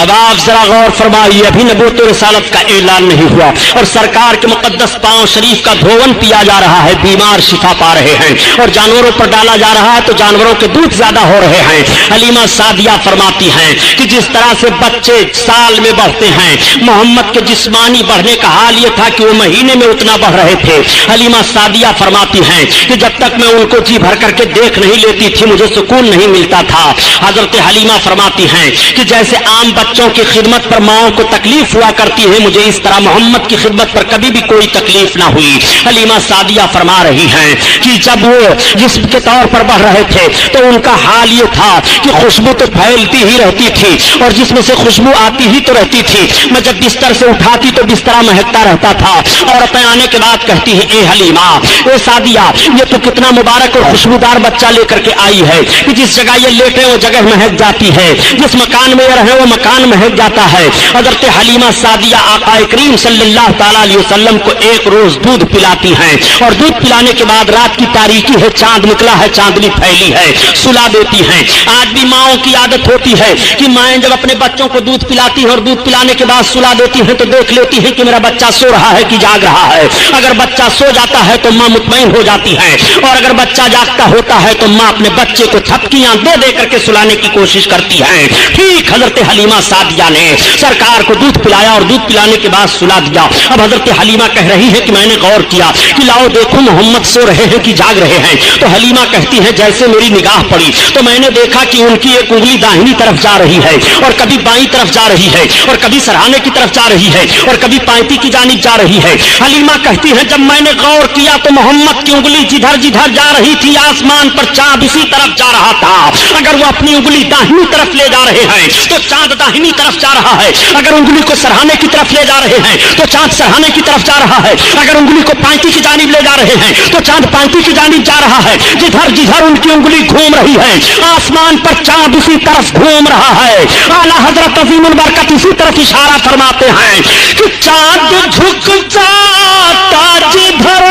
اب آپ ذرا غور فرمائیے، ابھی نبوت و رسالت کا اعلان نہیں ہوا اور سرکار کے مقدس پاؤں شریف کا دھون پیا جا رہا ہے، بیمار شفا پا رہے ہیں، اور جانوروں پر ڈالا جا رہا ہے تو جانوروں کے دودھ زیادہ ہو رہے ہیں۔ حلیمہ سعدیہ فرماتی ہیں کہ جس طرح سے بچے سال میں بڑھتے ہیں، محمد کے جسمانی بڑھنے کا حال یہ تھا کہ وہ مہینے میں اتنا بڑھ رہے تھے۔ حلیمہ سعدیہ فرماتی ہیں کہ جب تک میں ان کو جی بھر کر کے دیکھ نہیں لیتی تھی مجھے سکون نہیں ملتا تھا۔ حضرت حلیمہ فرماتی ہیں کہ جیسے عام بچوں کی خدمت پر ماؤں کو تکلیف ہوا کرتی ہے، مجھے اس طرح محمد کی خدمت پر کبھی بھی کوئی تکلیف نہ ہوئی۔ حلیمہ سعدیہ فرما رہی ہیں کہ جب وہ جسم کے طور پر بڑھ رہے تھے تو ان کا حال یہ تھا کہ خوشبو تو پھیلتی ہی رہتی تھی اور جسم سے خوشبو آتی ہی تو رہتی تھی، میں جب بستر سے اٹھاتی تو بستر مہکتا رہتا تھا۔ عورتیں آنے کے بعد کہتی ہیں اے حلیمہ، اے سعدیہ، یہ تو کتنا مبارک اور خوشبودار بچہ لے کر کے آئی ہے کہ جس جگہ یہ لیٹے وہ جگہ مہک جاتی ہے، جس مکان میں یہ رہے وہ مکان مہک جاتا ہے۔ حضرت حلیمہ سعدیہ آقا کریم صلی اللہ تعالی علیہ وسلم کو ایک روز دودھ پلاتی ہیں اور دودھ پلانے کے بعد رات کی تاریکی ہے، چاند نکلا ہے، چاندنی پھیلی ہے، سلا دیتی ہیں۔ آج بھی ماؤں کی عادت ہوتی ہے کہ مائیں جب اپنے بچوں کو دودھ پلاتی ہیں اور دودھ پلانے کے بعد سلا دیتی ہیں تو دیکھ لیتی ہیں کہ میرا بچہ سو رہا ہے کہ جاگ رہا ہے۔ اگر بچہ سو جاتا ہے تو ماں مطمئن ہو جاتی ہے اور اگر بچہ جاگتا ہوتا ہے تو ماں اپنے بچے کو تھپکیاں دے دے کر کے سلانے کی کوشش کرتی ہے۔ ٹھیک حضرت حلیمہ سعدیہ نے سرکار کو دودھ پلایا اور دودھ پلانے کے بعد سلا دیا۔ اب حضرت حلیمہ کہہ رہی ہے کہ میں نے غور کیا کہ لاؤ دیکھو محمد سو رہے ہیں کہ جاگ رہے ہیں، تو حلیمہ کہتی ہے جیسے میری نگاہ پڑی تو میں نے دیکھا کہ ان کی ایک انگلی داہنی طرف جا رہی ہے اور کبھی بائیں طرف جا رہی ہے اور کبھی سرہانے کی طرف جا رہی ہے اور کبھی پائتی کی جانب جا رہی ہے۔ حلیمہ کہتی ہے جب میں نے غور کیا تو محمد کی انگلی جدھر جدھر جا رہی تھی آسمان پر چاند اسی طرف جا رہا تھا۔ اگر وہ اپنی انگلی داہنی طرف لے جا رہے ہیں تو چاند داہنی طرف جا رہا ہے، اگر انگلی کو سرہانے کی طرف لے جا رہے ہیں تو چاند سرہانے کی طرف جا رہا ہے، اگر انگلی کو پائتی کی جانب لے جا رہے ہیں تو چاند پائتی کی جانب جا رہا ہے۔ جدھر جدھر ان کی انگلی گھوم رہی ہے آسمان پر چاند اسی طرف گھوم رہا ہے۔ اعلیٰ حضرت عظیم البرکت اسی طرف اشارہ فرماتے ہیں کہ چاند جھک جاتا جدھر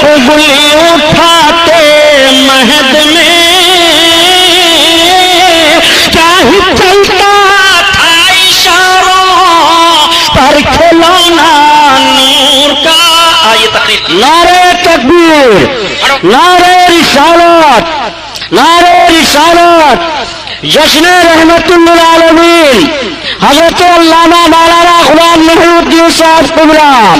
انگلی اٹھاتے مہد میں کیا ہی چلتا تھا اشاروں پر کھلونا نور کا۔ آئیے تقریر، نعرہ تکبیر، نعرہ رسالت، نعرہ رسالت، جشن رحمت للعالمین حضرت علامہ مولانا غلام محی الدین صاحب قبرا،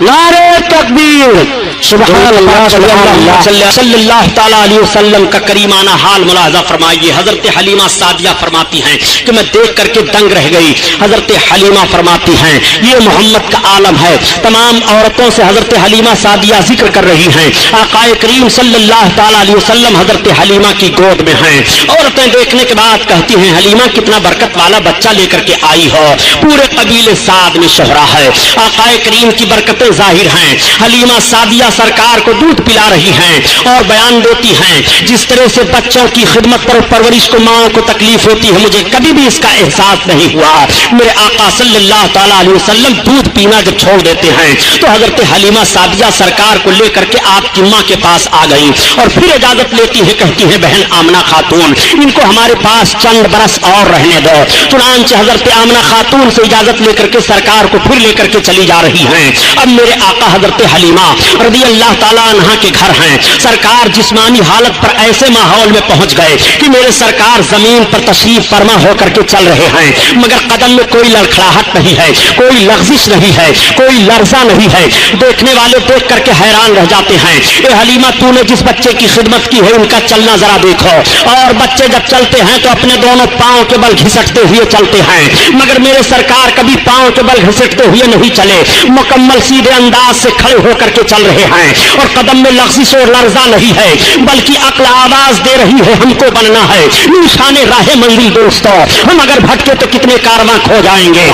نعرہ تکبیر، سبحان اللہ صلی اللہ تعالیٰ علیہ وسلم کا کریمانہ حال ملاحظہ فرمائیے۔ حضرت حلیمہ سعدیہ فرماتی ہیں کہ میں دیکھ کر کے دنگ رہ گئی۔ حضرت حلیمہ فرماتی ہیں یہ محمد کا عالم ہے۔ تمام عورتوں سے حضرت حلیمہ سعدیہ ذکر کر رہی ہیں، آقا کریم صلی اللہ تعالیٰ علیہ وسلم حضرت حلیمہ کی گود میں ہیں۔ عورتیں دیکھنے کے بعد کہتی ہیں حلیمہ کتنا برکت والا بچہ لے کر کے آئی ہو، پورے قبیلے سعد میں شہرا ہے، آقا کریم کی برکتیں ظاہر ہیں۔ حلیمہ سعدیہ سرکار کو دودھ پلا رہی ہیں اور بیان دیتی ہیں جس طرح سے بچوں کی خدمت پر پرورش کو ماؤں کو تکلیف ہوتی ہے مجھے کبھی بھی اس کا احساس نہیں ہوا۔ میرے آقا صلی اللہ تعالیٰ علیہ وسلم دودھ پینا جب چھوڑ دیتے ہیں تو حضرت حلیمہ سعدیہ سرکار کو لے کر کے آپ کی ماں کے پاس آ گئی اور پھر اجازت لیتی ہیں، کہتی ہیں بہن آمنہ خاتون ان کو ہمارے پاس چند برس اور رہنے دو۔ چنانچہ حضرت آمنہ خاتون سے اجازت لے کر کے سرکار کو پھر لے کر کے چلی جا رہی ہیں۔ اب میرے آقا حضرت حلیمہ رضی اللہ تعالیٰ عنہ کے گھر ہیں۔ سرکار جسمانی حالت پر ایسے ماحول میں پہنچ گئے کہ میرے سرکار زمین پر تشریف فرما ہو کر کے چل رہے ہیں مگر قدم میں کوئی لڑکھڑاہٹ نہیں ہے، کوئی لغزش نہیں ہے، کوئی لرزہ نہیں ہے۔ دیکھنے والے دیکھ کر کے حیران رہ جاتے ہیں، اے حلیمہ تو نے جس بچے کی خدمت کی ہے ان کا چلنا ذرا دیکھو۔ اور بچے جب چلتے ہیں تو اپنے دونوں پاؤں کے بل گھسٹتے ہوئے چلتے ہیں مگر میرے سرکار کبھی پاؤں کے بل گھسٹتے ہوئے نہیں چلے، مکمل سیدھے انداز سے کھڑے ہو کر کے چل رہے ہیں اور قدم میں لغزش اور لرزہ نہیں ہے بلکہ عقل آواز دے رہی ہے ہم کو بننا ہے نشان راہ منزل دوستو، ہم اگر بھٹکے تو کتنے کارواں کھو جائیں گے۔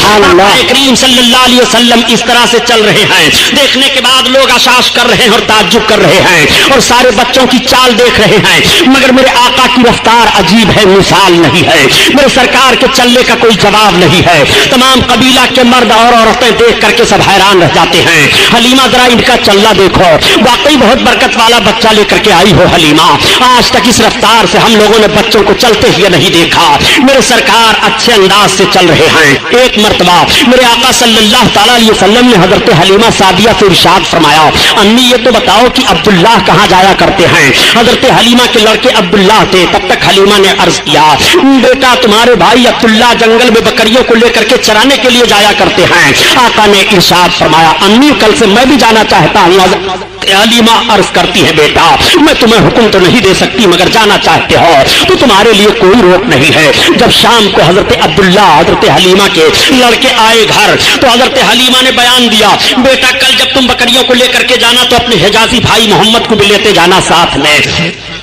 کریم صلی اللہ علیہ وسلم اس طرح سے چل رہے ہیں، دیکھنے کے بعد لوگ اشاش کر رہے ہیں اور تعجب کر رہے ہیں اور سارے بچوں کی چال دیکھ رہے ہیں مگر میرے آقا کی رفتار عجیب ہے، مثال نہیں ہے، میرے سرکار کے چلنے کا کوئی جواب نہیں ہے۔ تمام قبیلہ کے مرد اور عورتیں دیکھ کر کے سب حیران رہ جاتے ہیں۔ حلیمہ ذرا ان کا چلنا دیکھو، ہو, واقعی بہت برکت والا بچہ لے کر کے آئی ہو حلیمہ. آج تک اس رفتار سے ہم لوگوں نے بچوں کو چلتے ہوئے نہیں دیکھا. میرے سرکار اچھے انداز سے چل رہے ہیں. ایک مرتبہ میرے آقا صلی اللہ تعالیٰ علیہ وسلم نے حضرت حلیمہ سعدیہ سے ارشاد فرمایا, امی یہ تو بتاؤ کہ عبداللہ کہاں جایا کرتے ہیں؟ حضرت حلیمہ کے لڑکے عبداللہ تھے. تب تک حلیمہ نے عرض کیا, بیٹا تمہارے بھائی عبداللہ جنگل میں بکریوں کو لے کر کے چرانے کے لیے جایا کرتے ہیں. آقا نے ارشاد فرمایا, امی کل سے میں بھی جانا چاہتا ہوں. حلیمہ عرض کرتی ہے, بیٹا میں تمہیں حکم تو نہیں دے سکتی, مگر جانا چاہتے ہو تو تمہارے لیے کوئی روک نہیں ہے. جب شام کو حضرت عبداللہ حضرت حلیمہ کے لڑکے آئے گھر تو حضرت حلیمہ نے بیان دیا, بیٹا کل جب تم بکریوں کو لے کر کے جانا تو اپنے حجازی بھائی محمد کو بھی لیتے جانا ساتھ میں.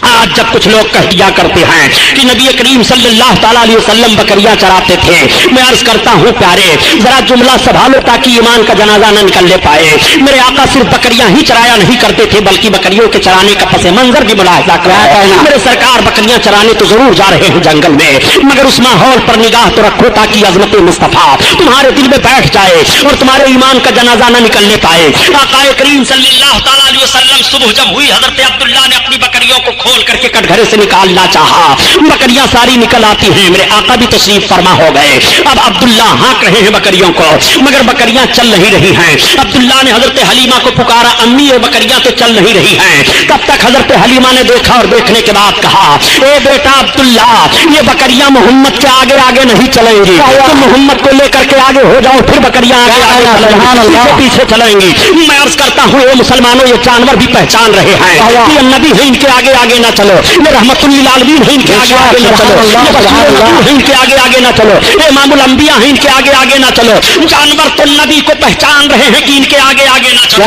آج جب کچھ لوگ کہہ دیا کرتے ہیں کہ نبی کریم صلی اللہ تعالیٰ علیہ وسلم بکریاں چراتے تھے, میں عرض کرتا ہوں پیارے ذرا جملہ سنبھالو تاکہ ایمان کا جنازہ نہ نکل لے پائے. میرے آقا صرف بکریاں ہی چرایا نہیں کرتے تھے بلکہ بکریوں کے چرانے کا پس منظر بھی ملاحظہ کرایا. میرے سرکار بکریاں چرانے تو ضرور جا رہے ہیں جنگل میں, مگر اس ماحول پر نگاہ تو رکھو تاکہ عظمت مصطفیٰ تمہارے دل میں بیٹھ جائے اور تمہارے ایمان کا جنازہ نہ نکلنے پائے. آقا کریم صلی اللہ تعالیٰ علیہ وسلم صبح جب ہوئی, حضرت عبداللہ نے اپنی بکریوں کو کھول کر کے کٹگھرے سے نکالنا چاہا. بکریاں ساری نکل آتی ہیں, میرے آقا بھی تشریف فرما ہو گئے. اب عبداللہ ہانک رہے ہیں بکریوں کو, مگر بکریاں چل نہیں رہی ہیں. عبداللہ نے حضرت حلیمہ کو پکارا, امی یہ بکریاں تو چل نہیں رہی ہیں. تب تک حضرت حلیمہ نے دیکھا اور دیکھنے کے بعد کہا, اے بیٹا عبداللہ یہ بکریاں محمد کے آگے آگے نہیں چلیں گی, تم محمد کو لے کر کے آگے ہو جاؤ, پھر بکریاں آگے پیچھے چلیں گی. میں عرض کرتا ہوں اے مسلمانوں یہ جانور بھی پہچان رہے ہیں کہ نبی ہے ان کے آگے آگے نہ چلو, یہ رحمت للعالمین ہے ان کے آگے آگے نہ چلو, یہ ان کے آگے آگے نہ چلو, امام الانبیاء ہیں ان کے آگے آگے نہ چلو. جانور تو نبی کو پہچان رہے ہیں کہ ان کے آگے آگے نہ چلو.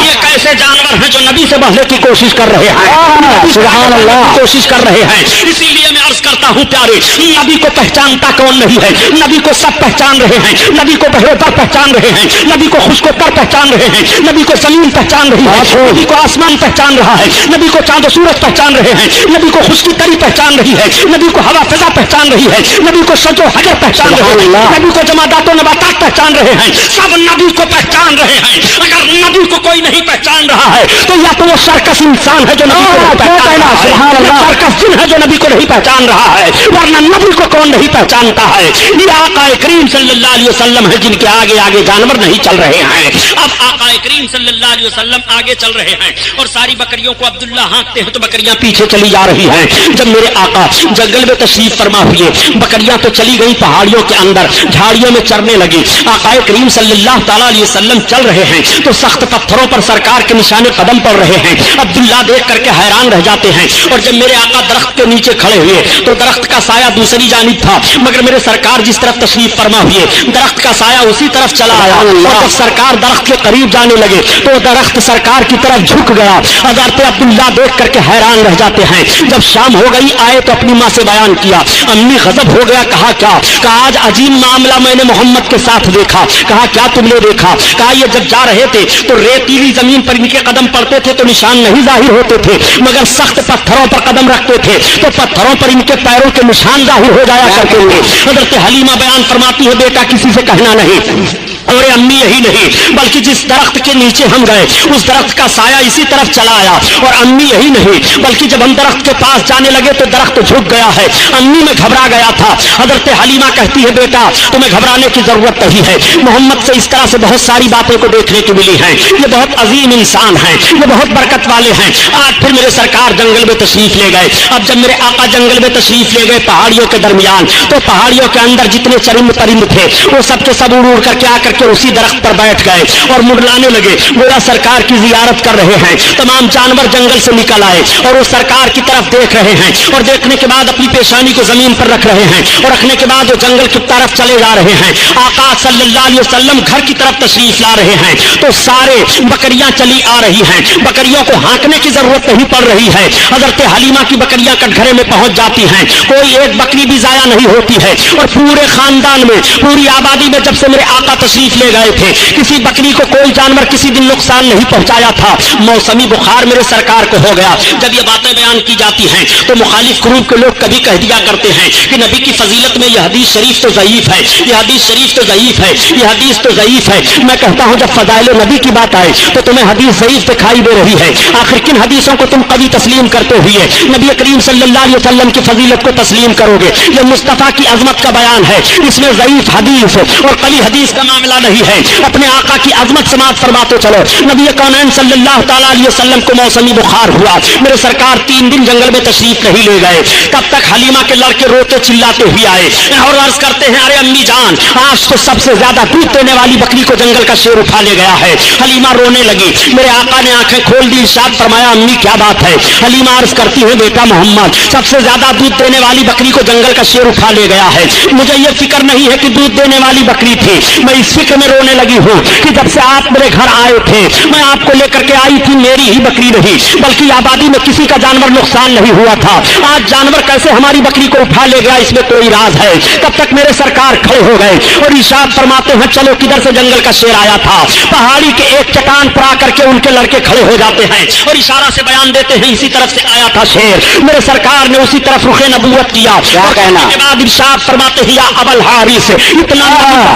یہ کیسے جانور ہیں جو نبی سے بڑھنے کی کوشش کر رہے ہیں, سبحان اللہ کوشش کر رہے ہیں. اسی لیے میں عرض کرتا ہوں پیارے نبی کو پہچانتا کون نہیں ہے؟ نبی کو سب پہچان رہے ہیں. نبی کو پہلے پر پہچان رہے ہیں, نبی کو خشک پر پہچان رہے ہیں, نبی کو زمین پہچان رہی ہے, نبی کو آسمان پہچان رہا ہے, نبی کو چاند و سورج پہچان رہے ہیں, نبی کو خشکی تری پہچان رہی ہے, نبی کو ہوا فضا پہچان رہی ہے, نبی کو شج و حجر پہچان رہے ہیں, نبی کو جمادات و نباتات پہچان رہے ہیں. سب نبی کو پہچان رہے ہیں. اگر نبی کو کوئی نہیں پہچان رہا ہے تو یا تو وہ سرکس انسان ہے جو نبی کو نہیں پہچان رہا ہے, سرکس جن ہے جو نبی کو نہیں پہچان رہا ہے, ورنہ نبی کو کون نہیں پہچانتا ہے؟ یہ آقا کریم صلی اللہ علیہ وسلم ہے جن کے آگے آگے جانور نہیں چل رہے ہیں. اب آقا کریم صلی اللہ علیہ وسلم آگے چل رہے ہیں اور ساری بکریوں کو عبداللہ ہانکتے ہیں تو بکریاں پیچھے چلی جا رہی ہیں. جب میرے آقا جنگل میں تشریف فرما ہوئے, بکریاں تو چلی گئی پہاڑیوں کے اندر, جھاڑیوں میں چرنے لگی. آقا کریم صلی اللہ تعالیٰ علیہ وسلم چل رہے ہیں تو سخت پتھروں پر سرکار کے نشانے قدم پڑ رہے ہیں. عبداللہ دیکھ کر کے حیران رہ جاتے ہیں. اور جب میرے آقا درخت کے نیچے کھڑے ہوئے تو درخت کا سایہ دوسری جانب تھا, مگر میرے سرکار جس طرف تشریف فرما ہوئے درخت کا سایہ اسی طرف چلا آیا. اور جب سرکار درخت کے قریب جانے لگے تو درخت سرکار کی طرف جھک گیا. حضرت عبداللہ دیکھ کر کے حیران رہ جاتے ہیں. جب شام ہو گئی آئے تو اپنی ماں سے بیان کیا, امی غضب ہو گیا. کہا کیا؟ کہا آج عجیب معاملہ میں نے محمد کے ساتھ دیکھا. کہا کیا تم نے دیکھا؟ کہا یہ جب جا رہے تھے تو ریتیلی زمین پر ان کے قدم پڑتے تھے تو نشان نہیں ظاہر ہوتے تھے, مگر سخت پتھروں پر قدم رکھتے تھے تو پتھروں پر ان کے پیروں کے نشان ظاہر ہو جایا کرتے تھے. حضرت حلیمہ بیان فرماتی ہے, بیٹا کسی سے کہنا نہیں. اور امی یہی نہیں بلکہ جس درخت کے نیچے ہم گئے اس درخت کا سایہ اسی طرف چلا آیا. اور امی یہی نہیں بلکہ جب ہم درخت کے پاس جانے لگے تو درخت جھک گیا ہے. امی میں گھبرا گیا تھا. حضرت حلیمہ کہتی ہے, بیٹا تمہیں گھبرانے کی ضرورت نہیں ہے. محمد سے اس طرح سے بہت ساری باتیں کو دیکھنے کو ملی ہیں. یہ بہت عظیم انسان ہیں, یہ بہت برکت والے ہیں. آج پھر میرے سرکار جنگل میں تشریف لے گئے. اب جب میرے آقا جنگل میں تشریف لے گئے پہاڑیوں کے درمیان, تو پہاڑیوں کے اندر جتنے چرند پرند تھے وہ سب کے سب اڑ کر کے آ کر کے اسی درخت پر بیٹھ گئے اور منڈلانے لگے. گویا سرکار کی زیارت کر رہے ہیں. تمام جانور جنگل سے نکل آئے اور وہ سرکار کی طرف دیکھ رہے ہیں, اور دیکھنے کے بعد اپنی پیشانی کو زمین پر رکھ رہے ہیں, اور رکھنے کے بعد وہ جنگل کی طرف چلے جا رہے ہیں. آقا صلی اللہ علیہ وسلم گھر کی طرف تشریف لا رہے ہیں تو سارے بکریاں چلی آ رہی ہیں. بکریوں کو ہانکنے کی ضرورت نہیں پڑ رہی ہے. حضرت حلیمہ کی بکریاں کٹگھرے میں پہنچ جاتی ہیں, کوئی ایک بکری بھی ضائع نہیں ہوتی ہے. اور پورے خاندان میں پوری آبادی میں جب سے میرے آقا تشریف تشریف لے گئے تھے, کسی بکری کو کوئی جانور کسی دن نقصان نہیں پہنچایا تھا, موسمی بخار میرے سرکار کو ہو گیا. جب یہ باتیں بیان کی جاتی ہیں تو مخالف گروپ کے لوگ کبھی کہہ دیا کرتے ہیں کہ نبی کی فضیلت میں یہ حدیث شریف تو ضعیف ہے, یہ حدیث شریف تو ضعیف ہے, یہ حدیث تو ضعیف ہے. میں کہتا ہوں جب فضائل نبی کی بات آئے تو تمہیں حدیث ضعیف دکھائی دے رہی ہے, آخر کن حدیثوں کو تم کبھی تسلیم کرتے ہوئے نبی کریم صلی اللہ علیہ وسلم کی فضیلت کو تسلیم کرو گے؟ یہ مصطفیٰ کی عظمت کا بیان ہے, اس میں ضعیف حدیث اور قلی حدیث کا معاملہ نہیں ہے. اپنے آقا کی عظمت سماعت فرماتے چلو. نبی کونین صلی اللہ تعالیٰ علیہ وسلم کو موسمی بخار ہوا, میرے سرکار 3 دن جنگل میں تشریف نہیں لے گئے. تب تک حلیمہ کے لڑکے روتے چلاتے ہوئے آئے اور عرض کرتے ہیں ارے امی جان, آج تو سب سے زیادہ دودھ دینے والی بکری کو جنگل کا شیر اٹھا لے گیا ہے. حلیمہ رونے لگی, میرے آقا نے آنکھیں کھول دی, ارشاد فرمایا امی کیا بات ہے؟ حلیمہ عرض کرتی ہے بیٹا محمد, سب سے زیادہ دودھ دینے والی بکری کو جنگل کا شیر اٹھا لے گیا ہے. مجھے یہ فکر نہیں ہے کہ دودھ دینے والی بکری تھی, میں اس فکر میں رونے لگی ہوں کہ جب سے آپ میرے گھر آئے تھے میں آپ کو لے کر کے آئی تھی, میری ہی بکری نہیں بلکہ آبادی میں کسی کا جانور نقصان نہیں ہوا تھا. آج جانور کیسے ہماری بکری کو اٹھا لے گیا, اس میں کوئی راز ہے. تب تک میرے سرکار کھڑے ہو گئے اور ارشاد فرماتے ہیں چلو کدھر سے جنگل کا شیر آیا تھا. پہاڑی کے ایک چٹان پر آ کر کے ان کے لڑکے کھڑے ہو جاتے ہیں اور اشارہ سے بیان دیتے ہیں اسی طرف سے آیا تھا شیر. میرے سرکار نے اسی طرف رخ نبوت کیا. کے بعد ارشاد فرماتے ہیں یا ابل حارث, اتنا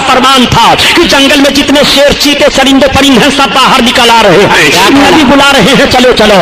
فرمان تھا کہ جنگل میں جتنے شیر چیتے چرندے پرند ہیں سب باہر نکل آ رہے ہیں. نبی بلا رہے ہیں چلو چلو,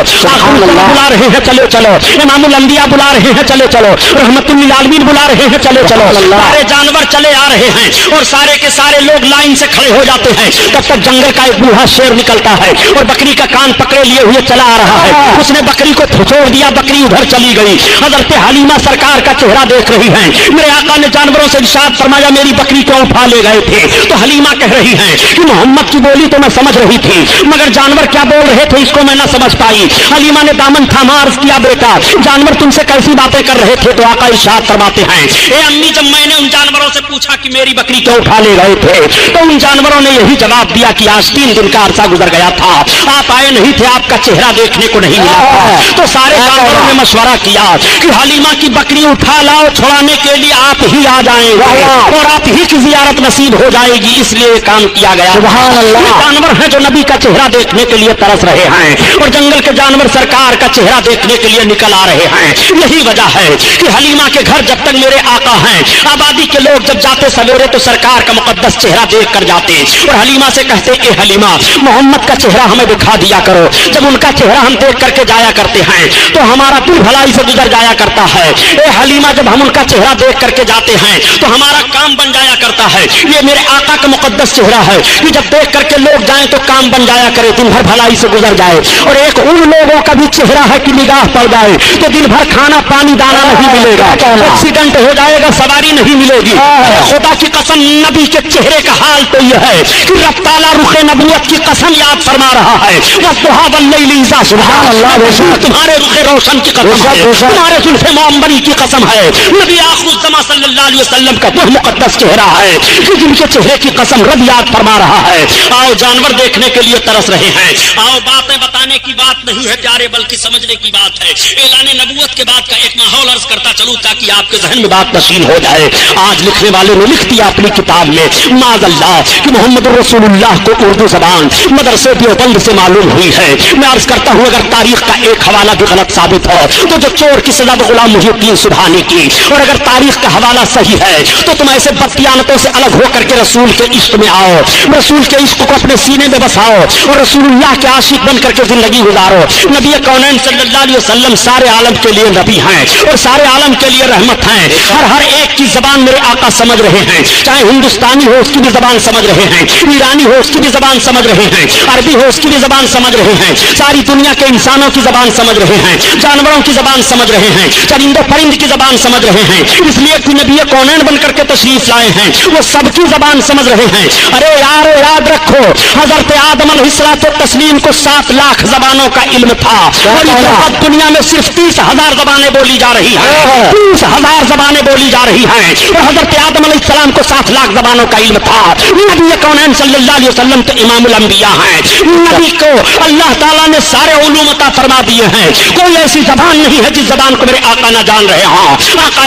بلا رہے ہیں چلو چلو, امام الانبیاء بلا رہے ہیں چلو چلو, رحمت للعالمین بلا رہے ہیں چلو چلو. سارے جانور چلے آ رہے ہیں اور سارے کے سارے لوگ لائن سے کھڑے ہو جاتے ہیں. تب تک جنگل کا ایک بوڑھا شیر نکلتا ہے اور بکری کا کان پکڑے لیے ہوئے چلا آ رہا ہے. اس نے بکری کو چھوڑ دیا, بکری ادھر چلی گئی. حضرت حلیمہ سرکار کا چہرہ دیکھ رہی ہیں. میرے آقا نے جانوروں سے ارشاد فرمایا میری بکری کو اٹھا لے گئے تھے. تو حلیمہ کہہ رہی ہیں کہ محمد کی بولی تو میں سمجھ رہی تھی مگر جانور کیا بول رہے تھے اس کو میں نہ سمجھ پائی. حلیمہ نے دامن تھاما, عرض کیا بیٹا جانور تم سے کیسی باتیں کر رہے تھے؟ تو آقا ارشاد فرماتے ہیں اے امی جب میں نے ان جانوروں سے پوچھا کہ میری بکری کیوں اٹھا لے گئے تھے تو ان جانوروں نے یہی جواب دیا کہ آج 3 دن کا عرصہ گزر گیا تھا, آپ آئے نہیں تھے, آپ کا چہرہ دیکھنے کو نہیں ملا تھا. تو سارے جانوروں نے مشورہ کیا کہ حلیمہ کی بکری اٹھا لاؤ, چھڑانے کے لیے آپ ہی آ جائیں گے اور آپ ہی کی زیارت نصیب ہو جائے گی, اس لیے یہ کام کیا گیا. جانور ہیں جو نبی کا چہرہ دیکھنے کے لیے ترس رہے ہیں اور جنگل کے جانور سرکار کا چہرہ دیکھنے کے لیے نکل آ رہے ہیں. یہی وجہ ہے کہ حلیمہ کے گھر جب تک میرے آقا ہیں, آبادی کے لوگ جب جاتے سویرے تو سرکار کا مقدس چہرہ دیکھ کر جاتے اور حلیمہ سے کہتے اے حلیمہ محمد کا چہرہ ہمیں دکھا دیا کرو. جب ان کا چہرہ ہم دیکھ کر کے جایا کرتے ہیں تو ہمارا دل بھلائی سے گزر جایا کرتا ہے. اے حلیمہ جب ہم ان کا چہرہ دیکھ کر کے جاتے ہیں تو ہمارا کام بن جایا کرتا ہے. یہ میرے آقا کا مقدس چہرہ ہے کہ جب دیکھ کر کے لوگ جائیں تو کام بن جایا کرے, دن بھر بھلائی سے گزر جائے. اور ایک ان لوگوں کا بھی چہرہ ہے کہ نگاہ پڑ جائے تو دن بھر کھانا پانی دانا نہیں ملے گا, ایکسیڈنٹ ہو جائے گا, سواری نہیں ملے گی. خدا کی قسم نبی کے چہرے کا حال تو یہ ہے کہ رب تعالیٰ رخ نبوت کی قسم یاد فرما رہا ہے. سبحان اللہ, تمہارے رخ روشن کی قسم ہے, تمہارے زلف معمبری کی قسم ہے. نبی آخر الزمان صلی اللہ علیہ وسلم کا وہ مقدس چہرہ ہے کہ جن کے چہرے کی قسم رب یاد فرما رہا ہے. آؤ جانور دیکھنے کے لیے ترس رہے ہیں, آؤ باتیں بتانے کی بات نہیں ہے پیارے بلکہ سمجھنے کی بات ہے. اعلان نبوت کے بعد کا ایک ماحول عرض کرتا چلوں تاکہ آپ کے ذہن میں بات نشین ہو جائے. آج لکھنے والے نے لکھ دیا اپنی کتاب میں معاذ اللہ کہ محمد رسول اللہ کو اردو زبان مدرسے دیوبند سے معلوم ہوئی ہے. میں عرض کرتا ہوں اگر تاریخ کا ایک حوالہ بھی غلط ثابت ہو تو جو چور کی سزا غلام محی الدین سبحانی کی, اور اگر تاریخ کا حوالہ صحیح ہے تو تم ایسے بددیانتوں سے الگ ہو کر کے رسول کے عشق میں آؤ, رسول کے عشق کو اپنے سینے میں بساؤ اور رسول اللہ کے عاشق بن کر کے زندگی گزارو. نبی کونین صلی اللہ علیہ وسلم سارے عالم کے لیے نبی ہیں اور سارے عالم کے لیے رحمت ہیں. ہر ایک کی زبان میرے آقا سمجھ رہے ہیں, چاہے ہندوستانی ہو اس کی بھی زبان سمجھ رہے ہیں, ایرانی ہو اس کی بھی زبان سمجھ رہے ہیں, عربی ہو اس کی بھی زبان سمجھ رہے ہیں, ساری دنیا کے انسانوں کی زبان سمجھ رہے ہیں, جانوروں کی زبان سمجھ رہے ہیں, چرند و پرند کی زبان سمجھ رہے ہیں. اس لیے کہ نبی کونین بن کر کے تشریف لائے ہیں وہ سب کی زبان سمجھ رہے ہیں. ارے یار یاد رکھو حضرت آدم علیہ الصلوۃ والتسلیم کو 7 لاکھ زبانوں کا علم تھا اور اس دنیا میں صرف 30,000 زبانیں بولی جا رہی ہیں, 30,000 زبانیں بولی جا رہی ہیں. اور حضرت آدم علیہ السلام کو 7 لاکھ زبانوں کا علم تھا. نبی کونین صلی اللہ علیہ وسلم تو امام الانبیاء ہیں. نبی کو اللہ تعالیٰ نے سارے علوم عطا فرما دیے ہیں. کوئی ایسی زبان نہیں ہے جس زبان کو میرے آقا نہ جان رہے ہوں. آقا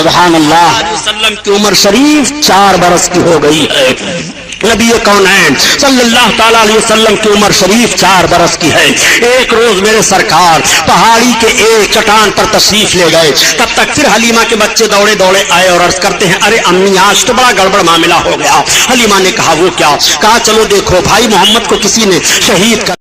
سبحان اللہ علیہ وسلم کی عمر شریف 4 برس کی ہو گئی ہے. نبی کونین صلی اللہ تعالیٰ علیہ وسلم کی عمر شریف 4 برس کی ہے. ایک روز میرے سرکار پہاڑی کے ایک چٹان پر تشریف لے گئے. تب تک پھر حلیمہ کے بچے دوڑے دوڑے آئے اور عرض کرتے ہیں ارے امی آج تو بڑا گڑبڑ معاملہ ہو گیا. حلیمہ نے کہا وہ کیا؟ کہا چلو دیکھو بھائی محمد کو کسی نے شہید کر